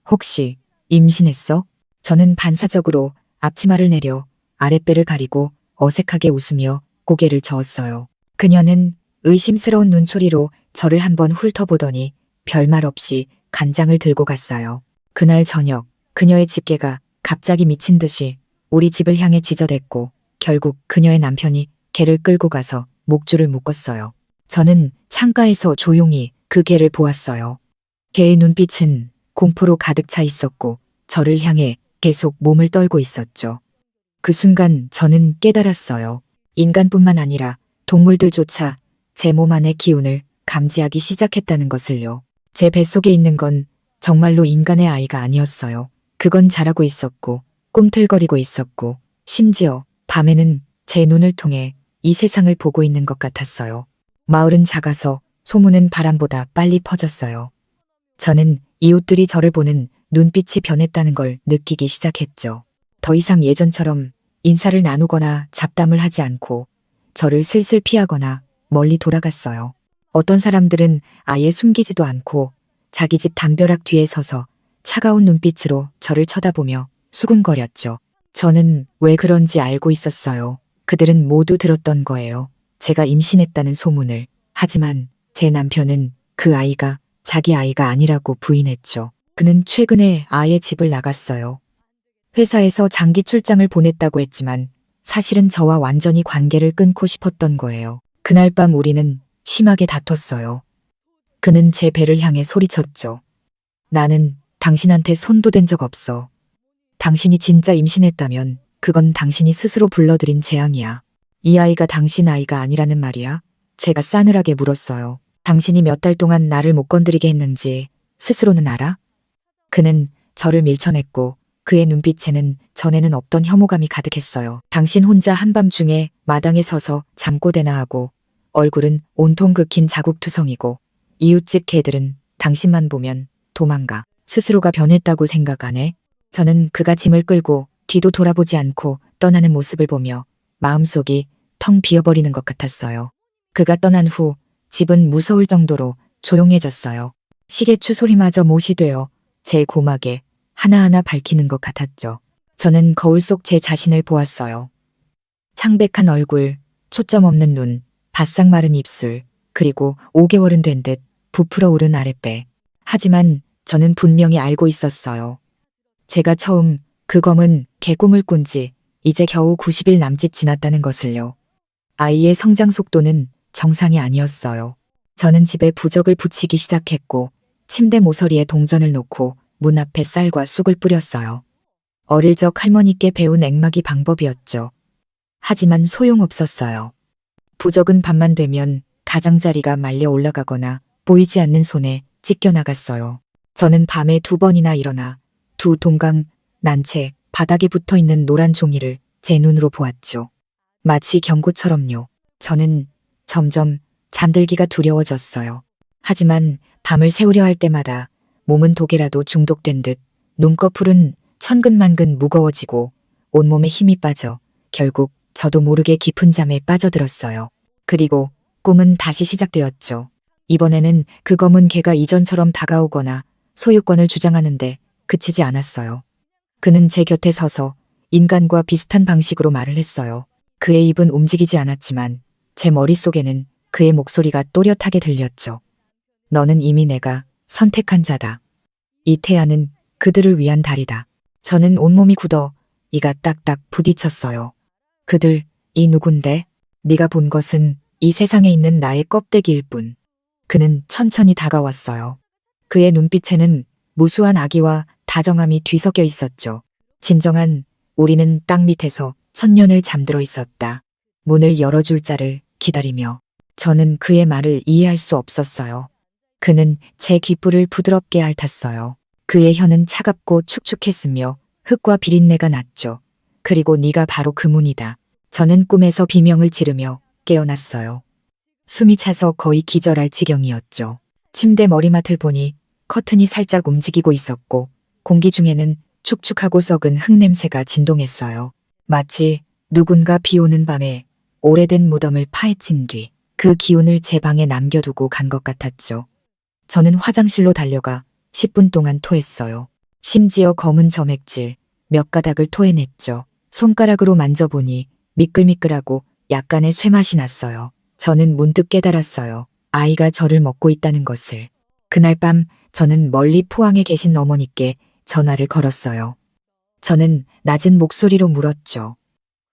혹시 임신했어? 저는 반사적으로 앞치마를 내려 아랫배를 가리고 어색하게 웃으며 고개를 저었어요. 그녀는 의심스러운 눈초리로 저를 한번 훑어보더니 별말 없이 간장을 들고 갔어요. 그날 저녁 그녀의 집게가 갑자기 미친 듯이 우리 집을 향해 지저댔고 결국 그녀의 남편이 개를 끌고 가서 목줄을 묶었어요. 저는 창가에서 조용히 그 개를 보았어요. 개의 눈빛은 공포로 가득 차 있었고 저를 향해 계속 몸을 떨고 있었죠. 그 순간 저는 깨달았어요. 인간뿐만 아니라 동물들조차 제 몸 안의 기운을 감지하기 시작했다는 것을요. 제 뱃속에 있는 건 정말로 인간의 아이가 아니었어요. 그건 자라고 있었고 꿈틀거리고 있었고 심지어 밤에는 제 눈을 통해 이 세상을 보고 있는 것 같았어요. 마을은 작아서 소문은 바람보다 빨리 퍼졌어요. 저는 이웃들이 저를 보는 눈빛이 변했다는 걸 느끼기 시작했죠. 더 이상 예전처럼 인사를 나누거나 잡담을 하지 않고 저를 슬슬 피하거나 멀리 돌아갔어요. 어떤 사람들은 아예 숨기지도 않고 자기 집 담벼락 뒤에 서서 차가운 눈빛으로 저를 쳐다보며 수군거렸죠. 저는 왜 그런지 알고 있었어요. 그들은 모두 들었던 거예요. 제가 임신했다는 소문을. 하지만 제 남편은 그 아이가 자기 아이가 아니라고 부인했죠. 그는 최근에 아예 집을 나갔어요. 회사에서 장기 출장을 보냈다고 했지만 사실은 저와 완전히 관계를 끊고 싶었던 거예요. 그날 밤 우리는 심하게 다퉜어요. 그는 제 배를 향해 소리쳤죠. 나는 당신한테 손도 댄 적 없어. 당신이 진짜 임신했다면 그건 당신이 스스로 불러들인 재앙이야. 이 아이가 당신 아이가 아니라는 말이야? 제가 싸늘하게 물었어요. 당신이 몇 달 동안 나를 못 건드리게 했는지 스스로는 알아? 그는 저를 밀쳐냈고 그의 눈빛에는 전에는 없던 혐오감이 가득했어요. 당신 혼자 한밤중에 마당에 서서 잠꼬대나 하고 얼굴은 온통 긁힌 자국투성이고 이웃집 개들은 당신만 보면 도망가. 스스로가 변했다고 생각 안 해? 저는 그가 짐을 끌고 뒤도 돌아보지 않고 떠나는 모습을 보며 마음속이 텅 비어버리는 것 같았어요. 그가 떠난 후 집은 무서울 정도로 조용해졌어요. 시계추 소리마저 못이 되어 제 고막에 하나하나 밝히는 것 같았죠. 저는 거울 속 제 자신을 보았어요. 창백한 얼굴, 초점 없는 눈, 바싹 마른 입술, 그리고 5개월은 된 듯 부풀어 오른 아랫배. 하지만 저는 분명히 알고 있었어요. 제가 처음 그 검은 개꿈을 꾼 지 이제 겨우 90일 남짓 지났다는 것을요. 아이의 성장 속도는 정상이 아니었어요. 저는 집에 부적을 붙이기 시작했고 침대 모서리에 동전을 놓고 문 앞에 쌀과 쑥을 뿌렸어요. 어릴 적 할머니께 배운 액막이 방법이었죠. 하지만 소용없었어요. 부적은 밤만 되면 가장자리가 말려 올라가거나 보이지 않는 손에 찢겨 나갔어요. 저는 밤에 2번이나 일어나 두 동강 난 채 바닥에 붙어 있는 노란 종이를 제 눈으로 보았죠. 마치 경고처럼요. 저는 점점 잠들기가 두려워졌어요. 하지만 밤을 새우려 할 때마다 몸은 독에라도 중독된 듯 눈꺼풀은 천근만근 무거워지고 온몸에 힘이 빠져 결국 저도 모르게 깊은 잠에 빠져들었어요. 그리고 꿈은 다시 시작되었죠. 이번에는 그 검은 개가 이전처럼 다가오거나 소유권을 주장하는데 그치지 않았어요. 그는 제 곁에 서서 인간과 비슷한 방식으로 말을 했어요. 그의 입은 움직이지 않았지만 제 머릿속에는 그의 목소리가 또렷하게 들렸죠. 너는 이미 내가 선택한 자다. 이 태아는 그들을 위한 달이다. 저는 온몸이 굳어 이가 딱딱 부딪혔어요. 그들, 이 누군데? 네가 본 것은 이 세상에 있는 나의 껍데기일 뿐. 그는 천천히 다가왔어요. 그의 눈빛에는 무수한 악의와 다정함이 뒤섞여 있었죠. 진정한 우리는 땅 밑에서 천년을 잠들어 있었다. 문을 열어줄 자를 기다리며 저는 그의 말을 이해할 수 없었어요. 그는 제 귓불을 부드럽게 핥았어요. 그의 혀는 차갑고 축축했으며 흙과 비린내가 났죠. 그리고 네가 바로 그 문이다. 저는 꿈에서 비명을 지르며 깨어났어요. 숨이 차서 거의 기절할 지경이었죠. 침대 머리맡을 보니 커튼이 살짝 움직이고 있었고 공기 중에는 축축하고 썩은 흙냄새가 진동했어요. 마치 누군가 비 오는 밤에 오래된 무덤을 파헤친 뒤 그 기운을 제 방에 남겨두고 간 것 같았죠. 저는 화장실로 달려가 10분 동안 토했어요. 심지어 검은 점액질 몇 가닥을 토해냈죠. 손가락으로 만져보니 미끌미끌하고 약간의 쇠맛이 났어요. 저는 문득 깨달았어요. 아이가 저를 먹고 있다는 것을. 그날 밤 저는 멀리 포항에 계신 어머니께 전화를 걸었어요. 저는 낮은 목소리로 물었죠.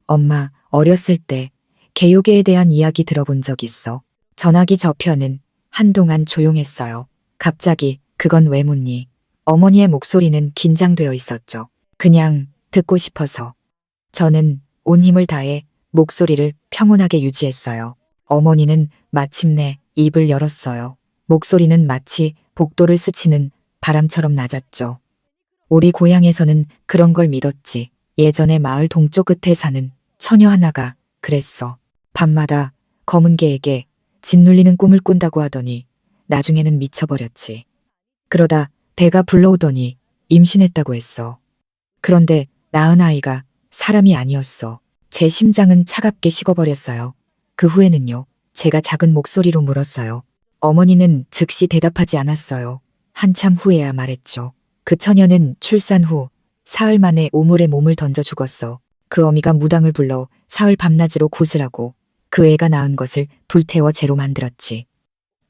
엄마, 어렸을 때 개요계에 대한 이야기 들어본 적 있어? 전화기 저편은 한동안 조용했어요. 갑자기 그건 왜 묻니? 어머니의 목소리는 긴장되어 있었죠. 그냥 듣고 싶어서. 저는 온 힘을 다해 목소리를 평온하게 유지했어요. 어머니는 마침내 입을 열었어요. 목소리는 마치 복도를 스치는 바람처럼 낮았죠. 우리 고향에서는 그런 걸 믿었지. 예전에 마을 동쪽 끝에 사는 처녀 하나가 그랬어. 밤마다 검은 개에게 짓눌리는 꿈을 꾼다고 하더니 나중에는 미쳐버렸지. 그러다 배가 불러오더니 임신했다고 했어. 그런데 낳은 아이가 사람이 아니었어. 제 심장은 차갑게 식어버렸어요. 그 후에는요. 제가 작은 목소리로 물었어요. 어머니는 즉시 대답하지 않았어요. 한참 후에야 말했죠. 그 처녀는 출산 후 사흘 만에 우물에 몸을 던져 죽었어. 그 어미가 무당을 불러 사흘 밤낮으로 구슬하고 그 애가 낳은 것을 불태워 재로 만들었지.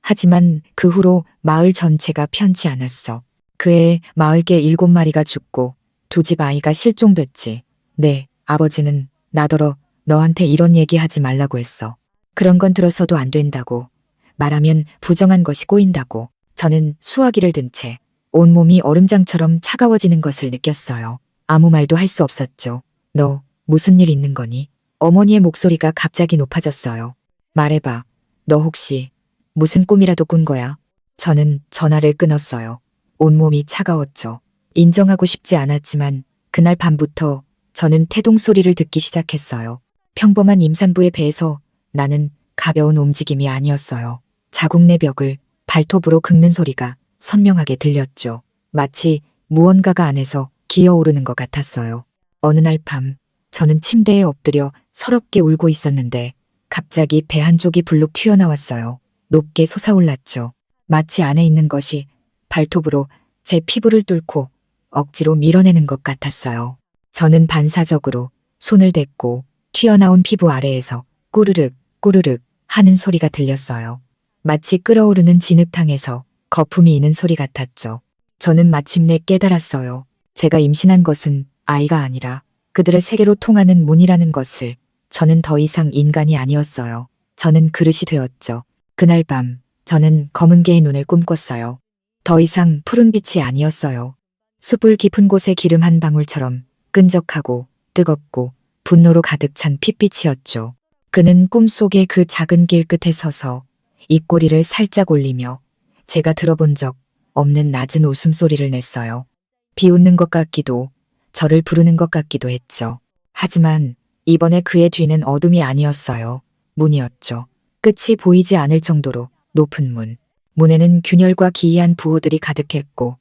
하지만 그 후로 마을 전체가 편치 않았어. 그 해에 마을 개 7마리가 죽고 두 집 아이가 실종됐지. 네, 아버지는 나더러 너한테 이런 얘기 하지 말라고 했어. 그런 건 들어서도 안 된다고. 말하면 부정한 것이 꼬인다고. 저는 수화기를 든 채 온몸이 얼음장처럼 차가워지는 것을 느꼈어요. 아무 말도 할 수 없었죠. 너 무슨 일 있는 거니? 어머니의 목소리가 갑자기 높아졌어요. 말해봐. 너 혹시 무슨 꿈이라도 꾼 거야? 저는 전화를 끊었어요. 온몸이 차가웠죠. 인정하고 싶지 않았지만 그날 밤부터 저는 태동 소리를 듣기 시작했어요. 평범한 임산부의 배에서 나는 가벼운 움직임이 아니었어요. 자국 내 벽을 발톱으로 긁는 소리가 선명하게 들렸죠. 마치 무언가가 안에서 기어오르는 것 같았어요. 어느 날 밤 저는 침대에 엎드려 서럽게 울고 있었는데 갑자기 배 한쪽이 불룩 튀어나왔어요. 높게 솟아올랐죠. 마치 안에 있는 것이 발톱으로 제 피부를 뚫고 억지로 밀어내는 것 같았어요. 저는 반사적으로 손을 댔고 튀어나온 피부 아래에서 꾸르륵 꾸르륵 하는 소리가 들렸어요. 마치 끓어오르는 진흙탕에서 거품이 이는 소리 같았죠. 저는 마침내 깨달았어요. 제가 임신한 것은 아이가 아니라 그들의 세계로 통하는 문이라는 것을. 저는 더 이상 인간이 아니었어요. 저는 그릇이 되었죠. 그날 밤 저는 검은 개의 눈을 꿈꿨어요. 더 이상 푸른 빛이 아니었어요. 숯불 깊은 곳의 기름 한 방울처럼 끈적하고 뜨겁고 분노로 가득 찬 핏빛이었죠. 그는 꿈속의 그 작은 길 끝에 서서 입꼬리를 살짝 올리며 제가 들어본 적 없는 낮은 웃음소리를 냈어요. 비웃는 것 같기도 저를 부르는 것 같기도 했죠. 하지만 이번에 그의 뒤는 어둠이 아니었어요. 문이었죠. 끝이 보이지 않을 정도로 높은 문. 문에는 균열과 기이한 부호들이 가득했고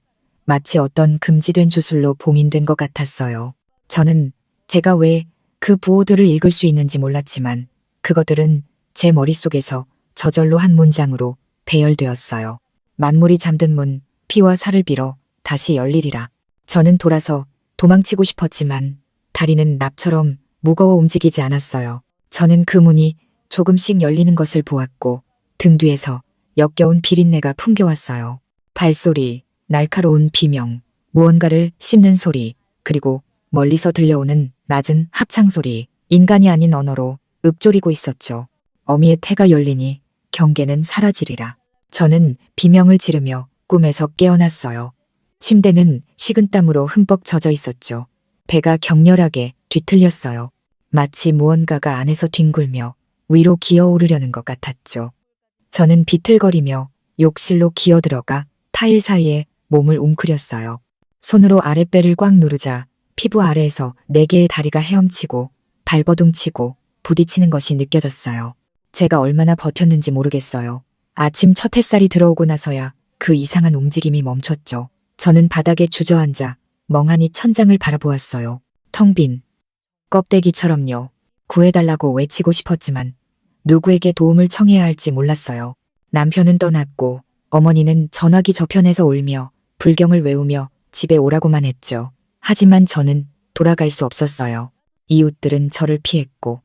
마치 어떤 금지된 주술로 봉인된 것 같았어요. 저는 제가 왜 그 부호들을 읽을 수 있는지 몰랐지만 그것들은 제 머릿속에서 저절로 한 문장으로 배열되었어요. 만물이 잠든 문, 피와 살을 빌어 다시 열리리라. 저는 돌아서 도망치고 싶었지만 다리는 납처럼 무거워 움직이지 않았어요. 저는 그 문이 조금씩 열리는 것을 보았고 등 뒤에서 역겨운 비린내가 풍겨왔어요. 발소리, 날카로운 비명, 무언가를 씹는 소리, 그리고 멀리서 들려오는 낮은 합창소리, 인간이 아닌 언어로 읊조리고 있었죠. 어미의 태가 열리니 경계는 사라지리라. 저는 비명을 지르며 꿈에서 깨어났어요. 침대는 식은땀으로 흠뻑 젖어 있었죠. 배가 격렬하게 뒤틀렸어요. 마치 무언가가 안에서 뒹굴며 위로 기어오르려는 것 같았죠. 저는 비틀거리며 욕실로 기어들어가 타일 사이에 몸을 웅크렸어요. 손으로 아랫배를 꽉 누르자 피부 아래에서 4개의 다리가 헤엄치고 발버둥치고 부딪히는 것이 느껴졌어요. 제가 얼마나 버텼는지 모르겠어요. 아침 첫 햇살이 들어오고 나서야 그 이상한 움직임이 멈췄죠. 저는 바닥에 주저앉아 멍하니 천장을 바라보았어요. 텅 빈 껍데기처럼요. 구해달라고 외치고 싶었지만 누구에게 도움을 청해야 할지 몰랐어요. 남편은 떠났고 어머니는 전화기 저편에서 울며 불경을 외우며 집에 오라고만 했죠. 하지만 저는 돌아갈 수 없었어요. 이웃들은 저를 피했고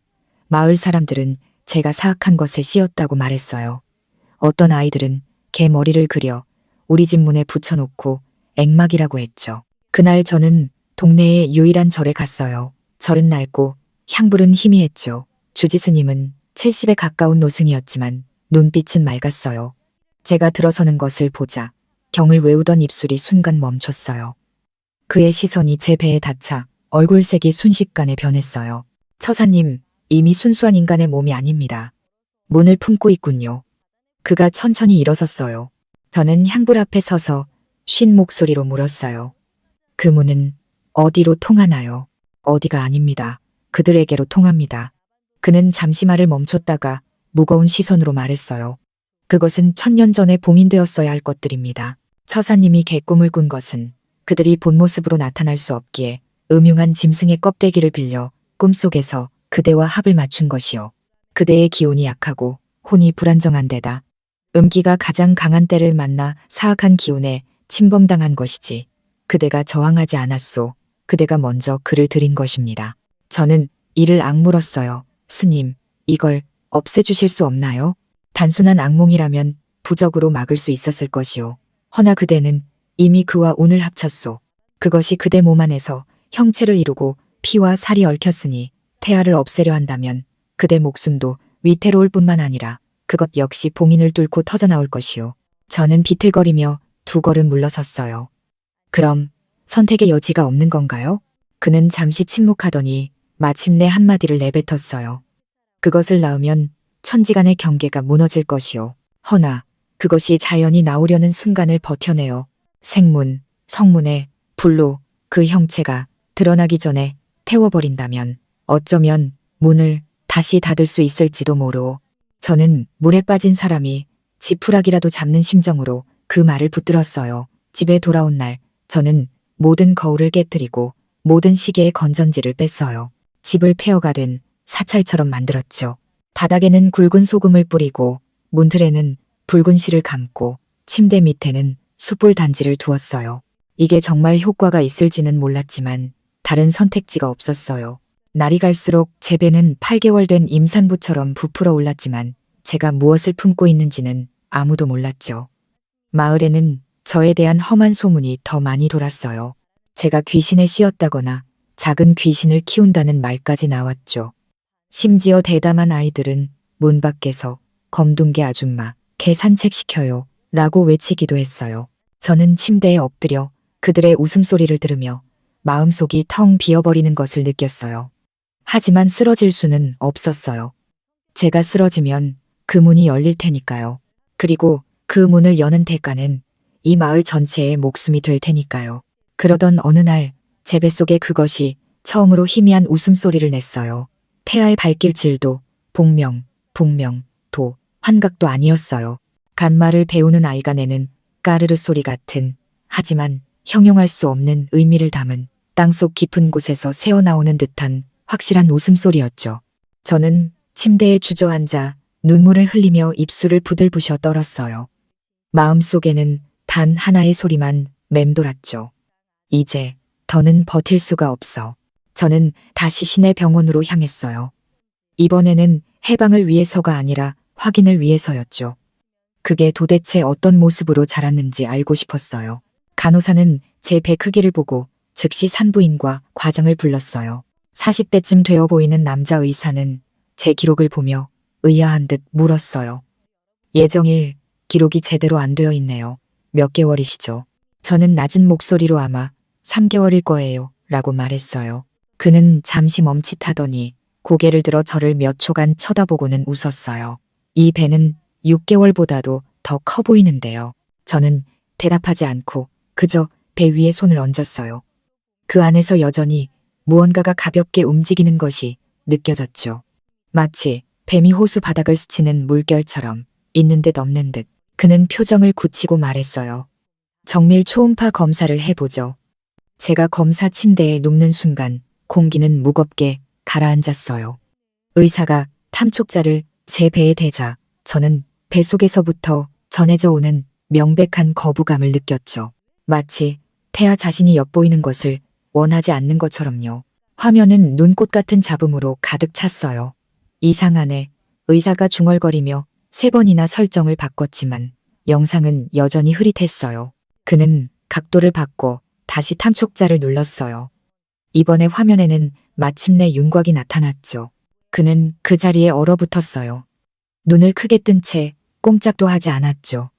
마을 사람들은 제가 사악한 것에 씌었다고 말했어요. 어떤 아이들은 개 머리를 그려 우리 집 문에 붙여놓고 액막이라고 했죠. 그날 저는 동네의 유일한 절에 갔어요. 절은 낡고 향불은 희미했죠. 주지스님은 70에 가까운 노승이었지만 눈빛은 맑았어요. 제가 들어서는 것을 보자 경을 외우던 입술이 순간 멈췄어요. 그의 시선이 제 배에 닿자 얼굴색이 순식간에 변했어요. 처사님, 이미 순수한 인간의 몸이 아닙니다. 문을 품고 있군요. 그가 천천히 일어섰어요. 저는 향불 앞에 서서 쉰 목소리로 물었어요. 그 문은 어디로 통하나요? 어디가 아닙니다. 그들에게로 통합니다. 그는 잠시 말을 멈췄다가 무거운 시선으로 말했어요. 그것은 1000년 전에 봉인되었어야 할 것들입니다. 처사님이 개꿈을 꾼 것은 그들이 본 모습으로 나타날 수 없기에 음흉한 짐승의 껍데기를 빌려 꿈속에서 그대와 합을 맞춘 것이요. 그대의 기운이 약하고 혼이 불안정한 데다 음기가 가장 강한 때를 만나 사악한 기운에 침범당한 것이지. 그대가 저항하지 않았소. 그대가 먼저 그를 들인 것입니다. 저는 이를 악물었어요. 스님, 이걸 없애주실 수 없나요? 단순한 악몽이라면 부적으로 막을 수 있었을 것이요. 허나 그대는 이미 그와 운을 합쳤소. 그것이 그대 몸 안에서 형체를 이루고 피와 살이 얽혔으니 태아를 없애려 한다면 그대 목숨도 위태로울 뿐만 아니라 그것 역시 봉인을 뚫고 터져나올 것이요. 저는 비틀거리며 2걸음 물러섰어요. 그럼 선택의 여지가 없는 건가요? 그는 잠시 침묵하더니 마침내 한마디를 내뱉었어요. 그것을 낳으면 천지간의 경계가 무너질 것이요. 허나 그것이 자연이 나오려는 순간을 버텨내어 생문, 성문에 불로 그 형체가 드러나기 전에 태워버린다면 어쩌면 문을 다시 닫을 수 있을지도 모르오. 저는 물에 빠진 사람이 지푸라기라도 잡는 심정으로 그 말을 붙들었어요. 집에 돌아온 날 저는 모든 거울을 깨뜨리고 모든 시계의 건전지를 뺐어요. 집을 폐허가 된 사찰처럼 만들었죠. 바닥에는 굵은 소금을 뿌리고 문틀에는 붉은 실을 감고 침대 밑에는 숯불 단지를 두었어요. 이게 정말 효과가 있을지는 몰랐지만 다른 선택지가 없었어요. 날이 갈수록 제 배는 8개월 된 임산부처럼 부풀어 올랐지만 제가 무엇을 품고 있는지는 아무도 몰랐죠. 마을에는 저에 대한 험한 소문이 더 많이 돌았어요. 제가 귀신에 씌었다거나 작은 귀신을 키운다는 말까지 나왔죠. 심지어 대담한 아이들은 문 밖에서 검둥개 아줌마, 개 산책시켜요 라고 외치기도 했어요. 저는 침대에 엎드려 그들의 웃음소리를 들으며 마음속이 텅 비어버리는 것을 느꼈어요. 하지만 쓰러질 수는 없었어요. 제가 쓰러지면 그 문이 열릴 테니까요. 그리고 그 문을 여는 대가는 이 마을 전체의 목숨이 될 테니까요. 그러던 어느 날 제 뱃속에 그것이 처음으로 희미한 웃음소리를 냈어요. 태아의 발길질도 복명, 도, 환각도 아니었어요. 간말을 배우는 아이가 내는 까르르 소리 같은, 하지만 형용할 수 없는 의미를 담은 땅속 깊은 곳에서 새어나오는 듯한 확실한 웃음소리였죠. 저는 침대에 주저앉아 눈물을 흘리며 입술을 부들부셔 떨었어요. 마음속에는 단 하나의 소리만 맴돌았죠. 이제 더는 버틸 수가 없어. 저는 다시 시내 병원으로 향했어요. 이번에는 해방을 위해서가 아니라 확인을 위해서였죠. 그게 도대체 어떤 모습으로 자랐는지 알고 싶었어요. 간호사는 제 배 크기를 보고 즉시 산부인과 과장을 불렀어요. 40대쯤 되어 보이는 남자 의사는 제 기록을 보며 의아한 듯 물었어요. 예정일 기록이 제대로 안 되어 있네요. 몇 개월이시죠? 저는 낮은 목소리로 아마 3개월일 거예요 라고 말했어요. 그는 잠시 멈칫하더니 고개를 들어 저를 몇 초간 쳐다보고는 웃었어요. 이 배는 6개월보다도 더 커 보이는데요. 저는 대답하지 않고 그저 배 위에 손을 얹었어요. 그 안에서 여전히 무언가가 가볍게 움직이는 것이 느껴졌죠. 마치 뱀이 호수 바닥을 스치는 물결처럼 있는 듯 없는 듯. 그는 표정을 굳히고 말했어요. 정밀 초음파 검사를 해보죠. 제가 검사 침대에 눕는 순간 공기는 무겁게 가라앉았어요. 의사가 탐촉자를 제 배에 대자 저는 뱃속에서부터 전해져 오는 명백한 거부감을 느꼈죠. 마치 태아 자신이 엿보이는 것을 원하지 않는 것처럼요. 화면은 눈꽃 같은 잡음으로 가득 찼어요. 이상하네. 의사가 중얼거리며 3번이나 설정을 바꿨지만 영상은 여전히 흐릿했어요. 그는 각도를 바꿔 다시 탐촉자를 눌렀어요. 이번에 화면에는 마침내 윤곽이 나타났죠. 그는 그 자리에 얼어붙었어요. 눈을 크게 뜬 채 꼼짝도 하지 않았죠.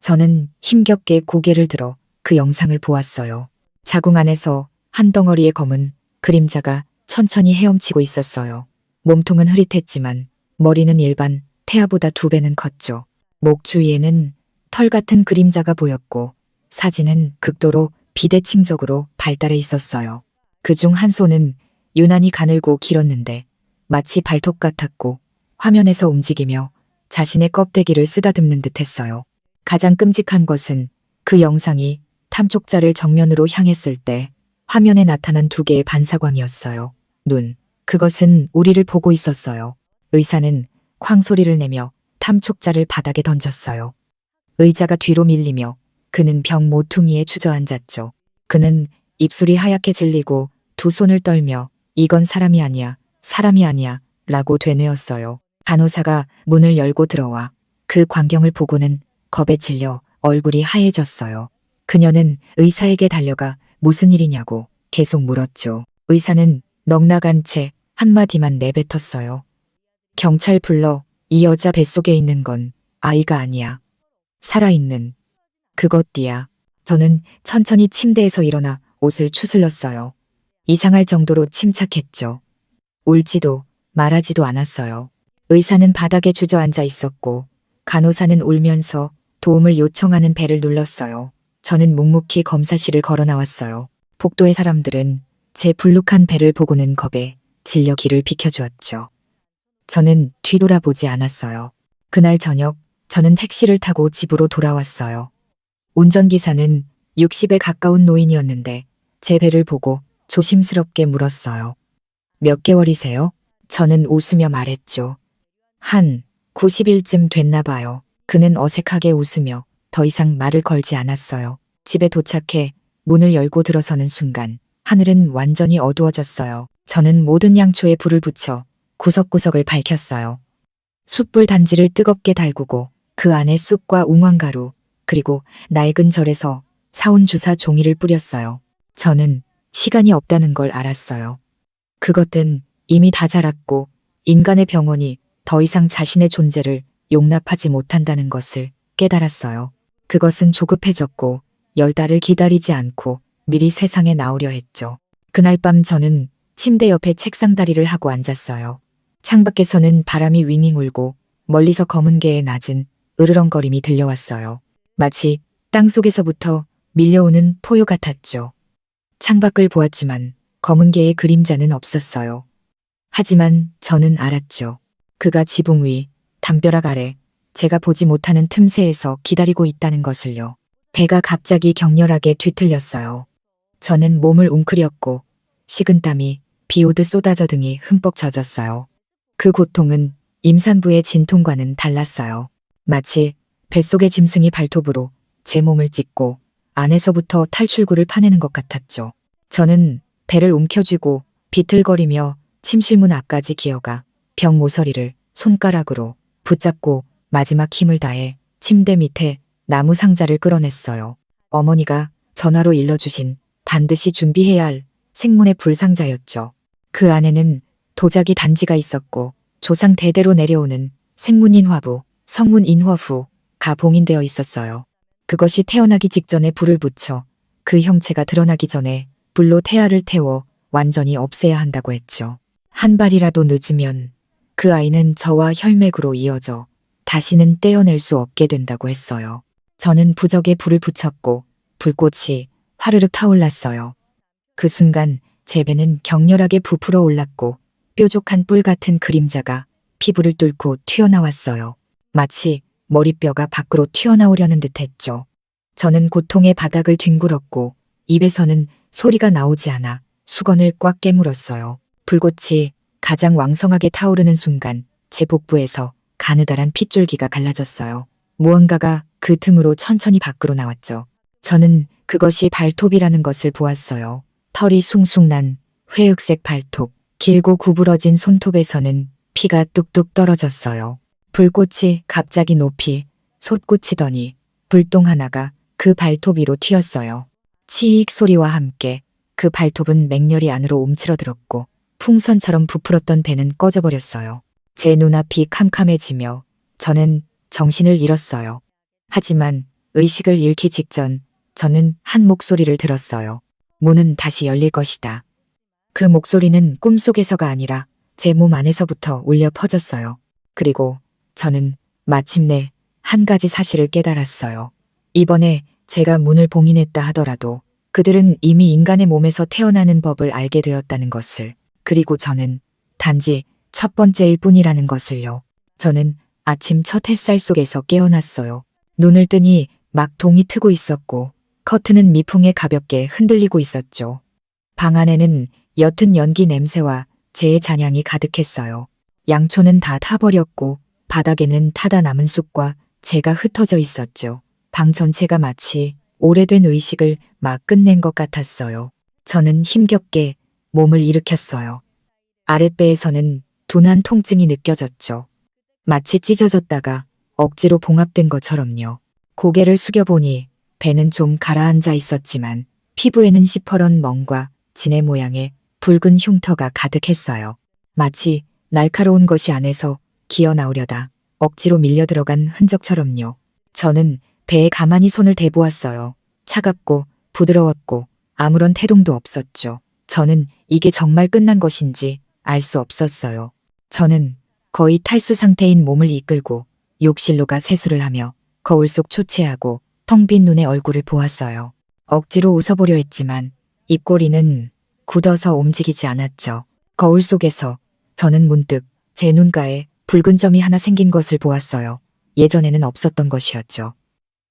저는 힘겹게 고개를 들어 그 영상을 보았어요. 자궁 안에서 한 덩어리의 검은 그림자가 천천히 헤엄치고 있었어요. 몸통은 흐릿했지만 머리는 일반 태아보다 2배는 컸죠. 목 주위에는 털 같은 그림자가 보였고 사진은 극도로 비대칭적으로 발달해 있었어요. 그중 한 손은 유난히 가늘고 길었는데 마치 발톱 같았고 화면에서 움직이며 자신의 껍데기를 쓰다듬는 듯했어요. 가장 끔찍한 것은 그 영상이 탐촉자를 정면으로 향했을 때 화면에 나타난 2개의 반사광이었어요. 눈. 그것은 우리를 보고 있었어요. 의사는 쾅 소리를 내며 탐촉자를 바닥에 던졌어요. 의자가 뒤로 밀리며 그는 병 모퉁이에 주저앉았죠. 그는 입술이 하얗게 질리고 2 손을 떨며 이건 사람이 아니야, 사람이 아니야 라고 되뇌었어요. 간호사가 문을 열고 들어와 그 광경을 보고는 겁에 질려 얼굴이 하얘졌어요. 그녀는 의사에게 달려가 무슨 일이냐고 계속 물었죠. 의사는 넋나간 채 한마디만 내뱉었어요. 경찰 불러. 이 여자 뱃속에 있는 건 아이가 아니야. 살아있는 그것이야. 저는 천천히 침대에서 일어나 옷을 추슬렀어요. 이상할 정도로 침착했죠. 울지도 말하지도 않았어요. 의사는 바닥에 주저앉아 있었고 간호사는 울면서 도움을 요청하는 벨을 눌렀어요. 저는 묵묵히 검사실을 걸어 나왔어요. 복도의 사람들은 제 불룩한 배를 보고는 겁에 질려 길을 비켜주었죠. 저는 뒤돌아보지 않았어요. 그날 저녁 저는 택시를 타고 집으로 돌아왔어요. 운전기사는 60에 가까운 노인이었는데 제 배를 보고 조심스럽게 물었어요. 몇 개월이세요? 저는 웃으며 말했죠. 한 90일쯤 됐나 봐요. 그는 어색하게 웃으며 더 이상 말을 걸지 않았어요. 집에 도착해 문을 열고 들어서는 순간 하늘은 완전히 어두워졌어요. 저는 모든 양초에 불을 붙여 구석구석을 밝혔어요. 숯불 단지를 뜨겁게 달구고 그 안에 쑥과 웅황가루 그리고 낡은 절에서 사온 주사 종이를 뿌렸어요. 저는 시간이 없다는 걸 알았어요. 그것은 이미 다 자랐고 인간의 병원이 더 이상 자신의 존재를 용납하지 못한다는 것을 깨달았어요. 그것은 조급해졌고 10달을 기다리지 않고 미리 세상에 나오려 했죠. 그날 밤 저는 침대 옆에 책상 다리를 하고 앉았어요. 창밖에서는 바람이 윙윙 울고 멀리서 검은 개의 낮은 으르렁거림이 들려왔어요. 마치 땅속에서부터 밀려오는 포효 같았죠. 창밖을 보았지만 검은 개의 그림자는 없었어요. 하지만 저는 알았죠. 그가 지붕 위, 담벼락 아래, 제가 보지 못하는 틈새에서 기다리고 있다는 것을요. 배가 갑자기 격렬하게 뒤틀렸어요. 저는 몸을 웅크렸고 식은땀이 비 오듯 쏟아져 등이 흠뻑 젖었어요. 그 고통은 임산부의 진통과는 달랐어요. 마치 뱃속의 짐승이 발톱으로 제 몸을 찢고 안에서부터 탈출구를 파내는 것 같았죠. 저는 배를 움켜쥐고 비틀거리며 침실문 앞까지 기어가 벽 모서리를 손가락으로 붙잡고 마지막 힘을 다해 침대 밑에 나무 상자를 끌어냈어요. 어머니가 전화로 일러주신 반드시 준비해야 할 생문의 불상자였죠. 그 안에는 도자기 단지가 있었고 조상 대대로 내려오는 생문인화부, 성문인화후가 봉인되어 있었어요. 그것이 태어나기 직전에 불을 붙여 그 형체가 드러나기 전에 불로 태아를 태워 완전히 없애야 한다고 했죠. 한 발이라도 늦으면 그 아이는 저와 혈맥으로 이어져 다시는 떼어낼 수 없게 된다고 했어요. 저는 부적에 불을 붙였고 불꽃이 화르륵 타올랐어요. 그 순간 제 배는 격렬하게 부풀어 올랐고 뾰족한 뿔 같은 그림자가 피부를 뚫고 튀어나왔어요. 마치 머리뼈가 밖으로 튀어나오려는 듯 했죠. 저는 고통의 바닥을 뒹굴었고 입에서는 소리가 나오지 않아 수건을 꽉 깨물었어요. 불꽃이 가장 왕성하게 타오르는 순간 제 복부에서 가느다란 핏줄기가 갈라졌어요. 무언가가 그 틈으로 천천히 밖으로 나왔죠. 저는 그것이 발톱이라는 것을 보았어요. 털이 숭숭 난 회흑색 발톱, 길고 구부러진 손톱에서는 피가 뚝뚝 떨어졌어요. 불꽃이 갑자기 높이 솟구치더니 불똥 하나가 그 발톱 위로 튀었어요. 치익 소리와 함께 그 발톱은 맹렬히 안으로 움츠러들었고 풍선처럼 부풀었던 배는 꺼져버렸어요. 제 눈앞이 캄캄해지며 저는 정신을 잃었어요. 하지만 의식을 잃기 직전 저는 한 목소리를 들었어요. 문은 다시 열릴 것이다. 그 목소리는 꿈속에서가 아니라 제 몸 안에서부터 울려 퍼졌어요. 그리고 저는 마침내 한 가지 사실을 깨달았어요. 이번에 제가 문을 봉인했다 하더라도 그들은 이미 인간의 몸에서 태어나는 법을 알게 되었다는 것을, 그리고 저는 단지 첫 번째일 뿐이라는 것을요. 저는 아침 첫 햇살 속에서 깨어났어요. 눈을 뜨니 막 동이 트고 있었고 커튼은 미풍에 가볍게 흔들리고 있었죠. 방 안에는 옅은 연기 냄새와 재의 잔향이 가득했어요. 양초는 다 타버렸고 바닥에는 타다 남은 쑥과 재가 흩어져 있었죠. 방 전체가 마치 오래된 의식을 막 끝낸 것 같았어요. 저는 힘겹게 몸을 일으켰어요. 아랫배에서는 둔한 통증이 느껴졌죠. 마치 찢어졌다가 억지로 봉합된 것처럼요. 고개를 숙여보니 배는 좀 가라앉아 있었지만 피부에는 시퍼런 멍과 진해 모양의 붉은 흉터가 가득했어요. 마치 날카로운 것이 안에서 기어 나오려다 억지로 밀려 들어간 흔적처럼요. 저는 배에 가만히 손을 대보았어요. 차갑고 부드러웠고 아무런 태동도 없었죠. 저는 이게 정말 끝난 것인지 알 수 없었어요. 저는 거의 탈수 상태인 몸을 이끌고 욕실로 가 세수를 하며 거울 속 초췌하고 텅 빈 눈의 얼굴을 보았어요. 억지로 웃어보려 했지만 입꼬리는 굳어서 움직이지 않았죠. 거울 속에서 저는 문득 제 눈가에 붉은 점이 하나 생긴 것을 보았어요. 예전에는 없었던 것이었죠.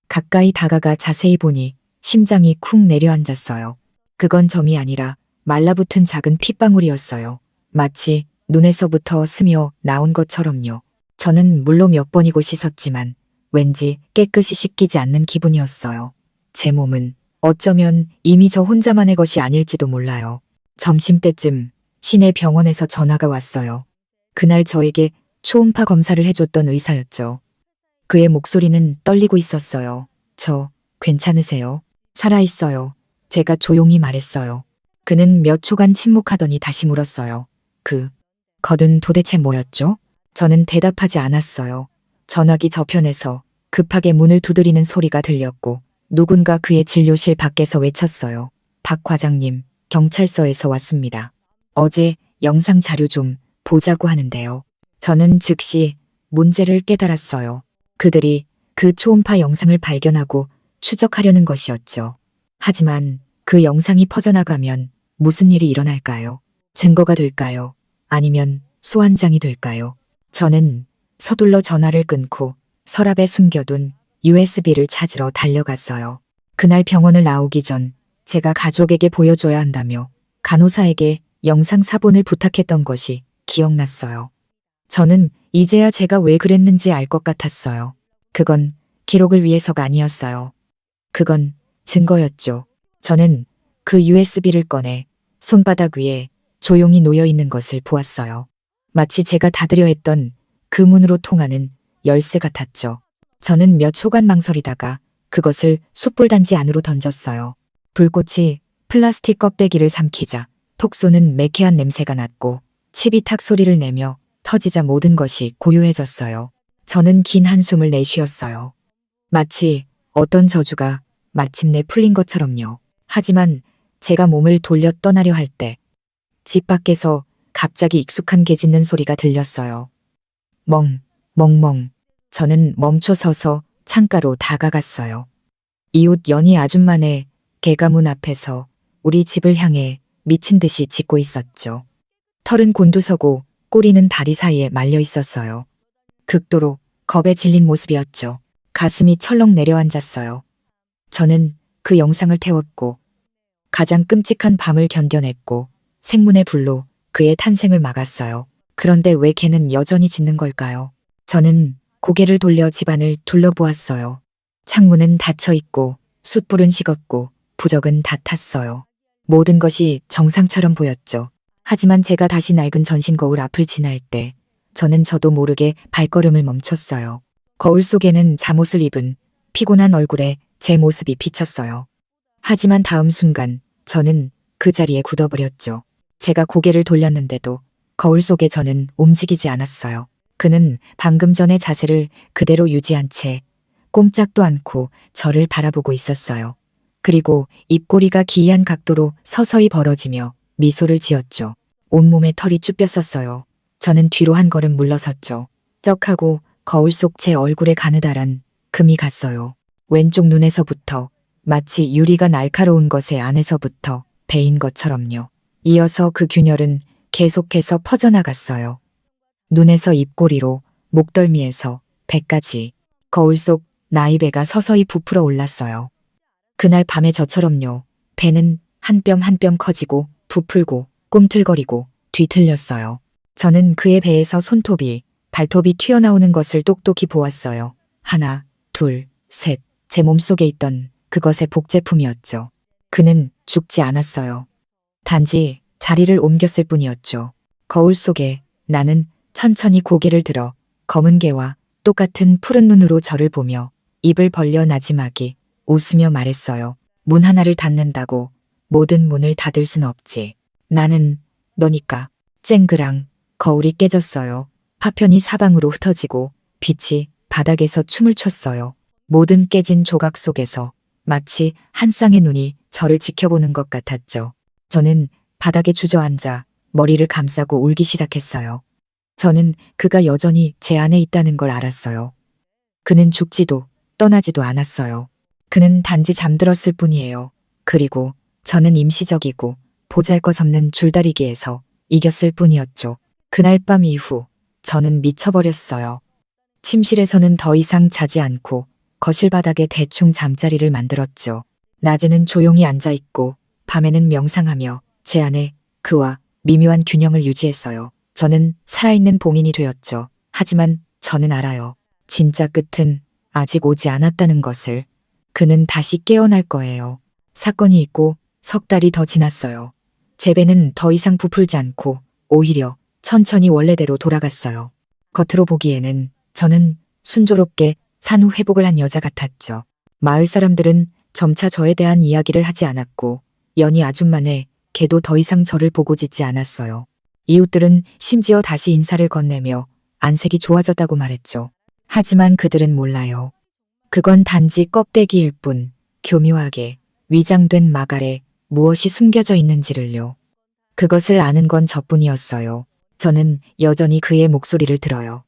가까이 다가가 자세히 보니 심장이 쿵 내려앉았어요. 그건 점이 아니라 말라붙은 작은 핏방울이었어요. 마치 눈에서부터 스며 나온 것처럼요. 저는 물로 몇 번이고 씻었지만 왠지 깨끗이 씻기지 않는 기분이었어요. 제 몸은 어쩌면 이미 저 혼자만의 것이 아닐지도 몰라요. 점심때쯤 시내 병원에서 전화가 왔어요. 그날 저에게 초음파 검사를 해줬던 의사였죠. 그의 목소리는 떨리고 있었어요. 저 괜찮으세요? 살아있어요. 제가 조용히 말했어요. 그는 몇 초간 침묵하더니 다시 물었어요. 그 거든 도대체 뭐였죠? 저는 대답하지 않았어요. 전화기 저편에서 급하게 문을 두드리는 소리가 들렸고 누군가 그의 진료실 밖에서 외쳤어요. 박 과장님, 경찰서에서 왔습니다. 어제 영상 자료 좀 보자고 하는데요. 저는 즉시 문제를 깨달았어요. 그들이 그 초음파 영상을 발견하고 추적하려는 것이었죠. 하지만 그 영상이 퍼져나가면 무슨 일이 일어날까요? 증거가 될까요? 아니면 소환장이 될까요? 저는 서둘러 전화를 끊고 서랍에 숨겨둔 USB를 찾으러 달려갔어요. 그날 병원을 나오기 전 제가 가족에게 보여줘야 한다며 간호사에게 영상 사본을 부탁했던 것이 기억났어요. 저는 이제야 제가 왜 그랬는지 알 것 같았어요. 그건 기록을 위해서가 아니었어요. 그건 증거였죠. 저는 그 USB를 꺼내 손바닥 위에 조용히 놓여 있는 것을 보았어요. 마치 제가 닫으려 했던 그 문으로 통하는 열쇠 같았죠. 저는 몇 초간 망설이다가 그것을 숯불단지 안으로 던졌어요. 불꽃이 플라스틱 껍데기를 삼키자 톡 쏘는 매캐한 냄새가 났고 칩이 탁 소리를 내며 터지자 모든 것이 고요해졌어요. 저는 긴 한숨을 내쉬었어요. 마치 어떤 저주가 마침내 풀린 것처럼요. 하지만 제가 몸을 돌려 떠나려 할 때 집 밖에서 갑자기 익숙한 개 짖는 소리가 들렸어요. 멍멍멍. 저는 멈춰 서서 창가로 다가갔어요. 이웃 연희 아줌마네 개가 문 앞에서 우리 집을 향해 미친 듯이 짖고 있었죠. 털은 곤두서고 꼬리는 다리 사이에 말려 있었어요. 극도로 겁에 질린 모습이었죠. 가슴이 철렁 내려앉았어요. 저는 그 영상을 태웠고 가장 끔찍한 밤을 견뎌냈고 생문의 불로 그의 탄생을 막았어요. 그런데 왜 개는 여전히 짖는 걸까요? 저는 고개를 돌려 집안을 둘러보았어요. 창문은 닫혀 있고 숯불은 식었고 부적은 다 탔어요. 모든 것이 정상처럼 보였죠. 하지만 제가 다시 낡은 전신 거울 앞을 지날 때 저는 저도 모르게 발걸음을 멈췄어요. 거울 속에는 잠옷을 입은 피곤한 얼굴에 제 모습이 비쳤어요. 하지만 다음 순간 저는 그 자리에 굳어버렸죠. 제가 고개를 돌렸는데도 거울 속에 저는 움직이지 않았어요. 그는 방금 전의 자세를 그대로 유지한 채 꼼짝도 않고 저를 바라보고 있었어요. 그리고 입꼬리가 기이한 각도로 서서히 벌어지며 미소를 지었죠. 온몸에 털이 쭈뼛었어요. 저는 뒤로 한 걸음 물러섰죠. 쩍하고 거울 속 제 얼굴에 가느다란 금이 갔어요. 왼쪽 눈에서부터 마치 유리가 날카로운 것의 안에서부터 베인 것처럼요. 이어서 그 균열은 계속해서 퍼져나갔어요. 눈에서 입꼬리로 목덜미에서 배까지 거울 속 나의 배가 서서히 부풀어 올랐어요. 그날 밤에 저처럼요. 배는 한 뼘 한 뼘 커지고 부풀고 꿈틀거리고 뒤틀렸어요. 저는 그의 배에서 손톱이 발톱이 튀어나오는 것을 똑똑히 보았어요. 하나, 둘, 셋. 제 몸속에 있던 그것의 복제품이었죠. 그는 죽지 않았어요. 단지 자리를 옮겼을 뿐이었죠. 거울 속에 나는 천천히 고개를 들어 검은 개와 똑같은 푸른 눈으로 저를 보며 입을 벌려 나지막이 웃으며 말했어요. 문 하나를 닫는다고 모든 문을 닫을 순 없지. 나는 너니까. 쨍그랑 거울이 깨졌어요. 파편이 사방으로 흩어지고 빛이 바닥에서 춤을 췄어요. 모든 깨진 조각 속에서 마치 한 쌍의 눈이 저를 지켜보는 것 같았죠. 저는 바닥에 주저앉아 머리를 감싸고 울기 시작했어요. 저는 그가 여전히 제 안에 있다는 걸 알았어요. 그는 죽지도 떠나지도 않았어요. 그는 단지 잠들었을 뿐이에요. 그리고 저는 임시적이고 보잘것없는 줄다리기에서 이겼을 뿐이었죠. 그날 밤 이후 저는 미쳐버렸어요. 침실에서는 더 이상 자지 않고 거실 바닥에 대충 잠자리를 만들었죠. 낮에는 조용히 앉아있고 밤에는 명상하며 제 안에 그와 미묘한 균형을 유지했어요. 저는 살아있는 봉인이 되었죠. 하지만 저는 알아요. 진짜 끝은 아직 오지 않았다는 것을. 그는 다시 깨어날 거예요. 사건이 있고 석 달이 더 지났어요. 제 배는 더 이상 부풀지 않고 오히려 천천히 원래대로 돌아갔어요. 겉으로 보기에는 저는 순조롭게 산후 회복을 한 여자 같았죠. 마을 사람들은 점차 저에 대한 이야기를 하지 않았고 연희 아줌마네 걔도 더 이상 저를 보고 짖지 않았어요. 이웃들은 심지어 다시 인사를 건네며 안색이 좋아졌다고 말했죠. 하지만 그들은 몰라요. 그건 단지 껍데기일 뿐 교묘하게 위장된 막 아래 무엇이 숨겨져 있는지를요. 그것을 아는 건 저뿐이었어요. 저는 여전히 그의 목소리를 들어요.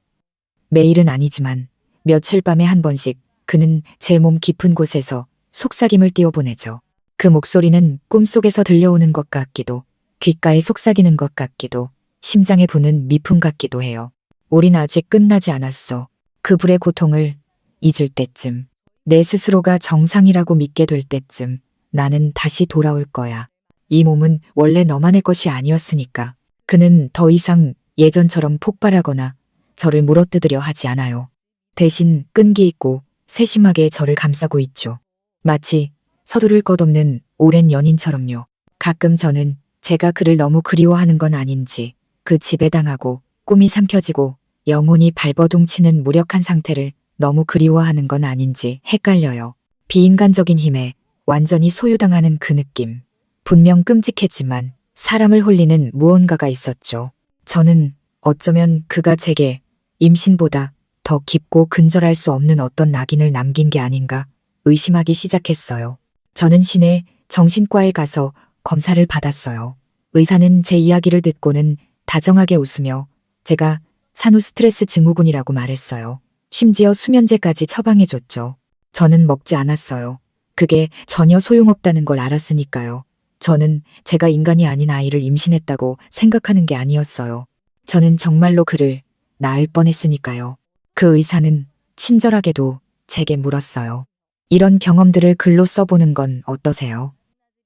매일은 아니지만 며칠 밤에 한 번씩 그는 제 몸 깊은 곳에서 속삭임을 띄워보내죠. 그 목소리는 꿈속에서 들려오는 것 같기도, 귓가에 속삭이는 것 같기도, 심장에 부는 미품 같기도 해요. 우린 아직 끝나지 않았어. 그 불의 고통을 잊을 때쯤, 내 스스로가 정상이라고 믿게 될 때쯤 나는 다시 돌아올 거야. 이 몸은 원래 너만의 것이 아니었으니까. 그는 더 이상 예전처럼 폭발하거나 저를 물어뜯으려 하지 않아요. 대신 끈기 있고 세심하게 저를 감싸고 있죠. 마치 서두를 것 없는 오랜 연인처럼요. 가끔 저는 제가 그를 너무 그리워하는 건 아닌지, 그 지배당하고 꿈이 삼켜지고 영혼이 발버둥치는 무력한 상태를 너무 그리워하는 건 아닌지 헷갈려요. 비인간적인 힘에 완전히 소유당하는 그 느낌. 분명 끔찍했지만 사람을 홀리는 무언가가 있었죠. 저는 어쩌면 그가 제게 임신보다 더 깊고 근절할 수 없는 어떤 낙인을 남긴 게 아닌가 의심하기 시작했어요. 저는 시내 정신과에 가서 검사를 받았어요. 의사는 제 이야기를 듣고는 다정하게 웃으며 제가 산후 스트레스 증후군이라고 말했어요. 심지어 수면제까지 처방해줬죠. 저는 먹지 않았어요. 그게 전혀 소용없다는 걸 알았으니까요. 저는 제가 인간이 아닌 아이를 임신했다고 생각하는 게 아니었어요. 저는 정말로 그를 낳을 뻔했으니까요. 그 의사는 친절하게도 제게 물었어요. 이런 경험들을 글로 써보는 건 어떠세요?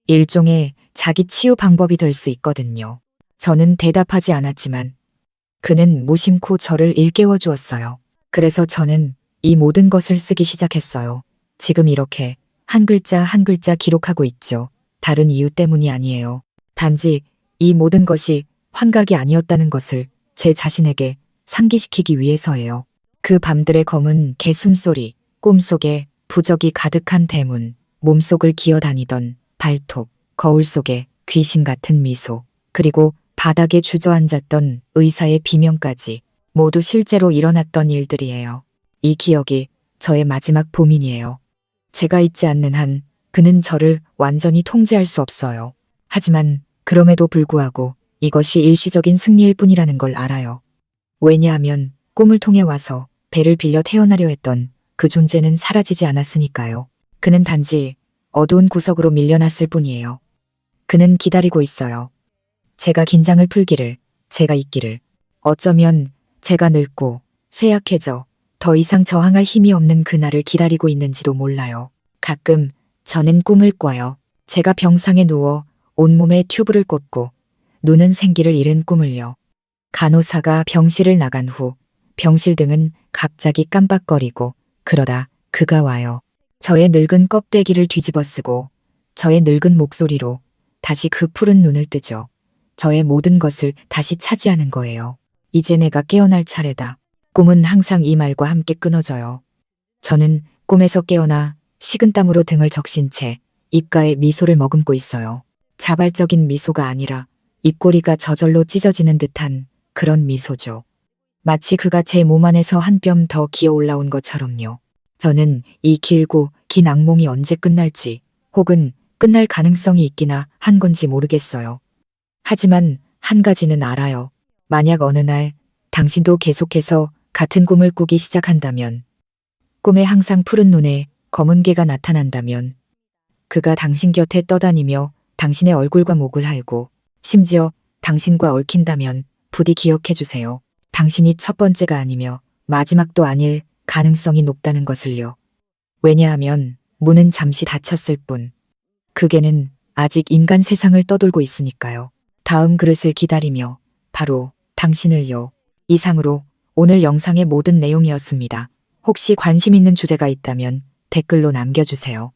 일종의 자기 치유 방법이 될 수 있거든요. 저는 대답하지 않았지만 그는 무심코 저를 일깨워 주었어요. 그래서 저는 이 모든 것을 쓰기 시작했어요. 지금 이렇게 한 글자 한 글자 기록하고 있죠. 다른 이유 때문이 아니에요. 단지 이 모든 것이 환각이 아니었다는 것을 제 자신에게 상기시키기 위해서예요. 그 밤들의 검은 개 숨소리, 꿈속에 부적이 가득한 대문, 몸속을 기어다니던 발톱, 거울 속에 귀신 같은 미소, 그리고 바닥에 주저앉았던 의사의 비명까지 모두 실제로 일어났던 일들이에요. 이 기억이 저의 마지막 봉인이에요. 제가 잊지 않는 한 그는 저를 완전히 통제할 수 없어요. 하지만 그럼에도 불구하고 이것이 일시적인 승리일 뿐이라는 걸 알아요. 왜냐하면 꿈을 통해 와서 배를 빌려 태어나려 했던 그 존재는 사라지지 않았으니까요. 그는 단지 어두운 구석으로 밀려났을 뿐이에요. 그는 기다리고 있어요. 제가 긴장을 풀기를, 제가 있기를. 어쩌면 제가 늙고 쇠약해져 더 이상 저항할 힘이 없는 그날을 기다리고 있는지도 몰라요. 가끔 저는 꿈을 꿔요. 제가 병상에 누워 온몸에 튜브를 꽂고 눈은 생기를 잃은 꿈을요. 간호사가 병실을 나간 후 병실 등은 갑자기 깜빡거리고 그러다 그가 와요. 저의 늙은 껍데기를 뒤집어 쓰고 저의 늙은 목소리로 다시 그 푸른 눈을 뜨죠. 저의 모든 것을 다시 차지하는 거예요. 이제 내가 깨어날 차례다. 꿈은 항상 이 말과 함께 끊어져요. 저는 꿈에서 깨어나 식은땀으로 등을 적신 채 입가에 미소를 머금고 있어요. 자발적인 미소가 아니라 입꼬리가 저절로 찢어지는 듯한 그런 미소죠. 마치 그가 제 몸 안에서 한 뼘 더 기어 올라온 것처럼요. 저는 이 길고 긴 악몽이 언제 끝날지 혹은 끝날 가능성이 있기나 한 건지 모르겠어요. 하지만 한 가지는 알아요. 만약 어느 날 당신도 계속해서 같은 꿈을 꾸기 시작한다면, 꿈에 항상 푸른 눈에 검은 개가 나타난다면, 그가 당신 곁에 떠다니며 당신의 얼굴과 목을 할고 심지어 당신과 얽힌다면 부디 기억해 주세요. 당신이 첫 번째가 아니며 마지막도 아닐 가능성이 높다는 것을요. 왜냐하면 문은 잠시 닫혔을 뿐 그 개는 아직 인간 세상을 떠돌고 있으니까요. 다음 그릇을 기다리며 바로 당신을요. 이상으로 오늘 영상의 모든 내용이었습니다. 혹시 관심 있는 주제가 있다면 댓글로 남겨주세요.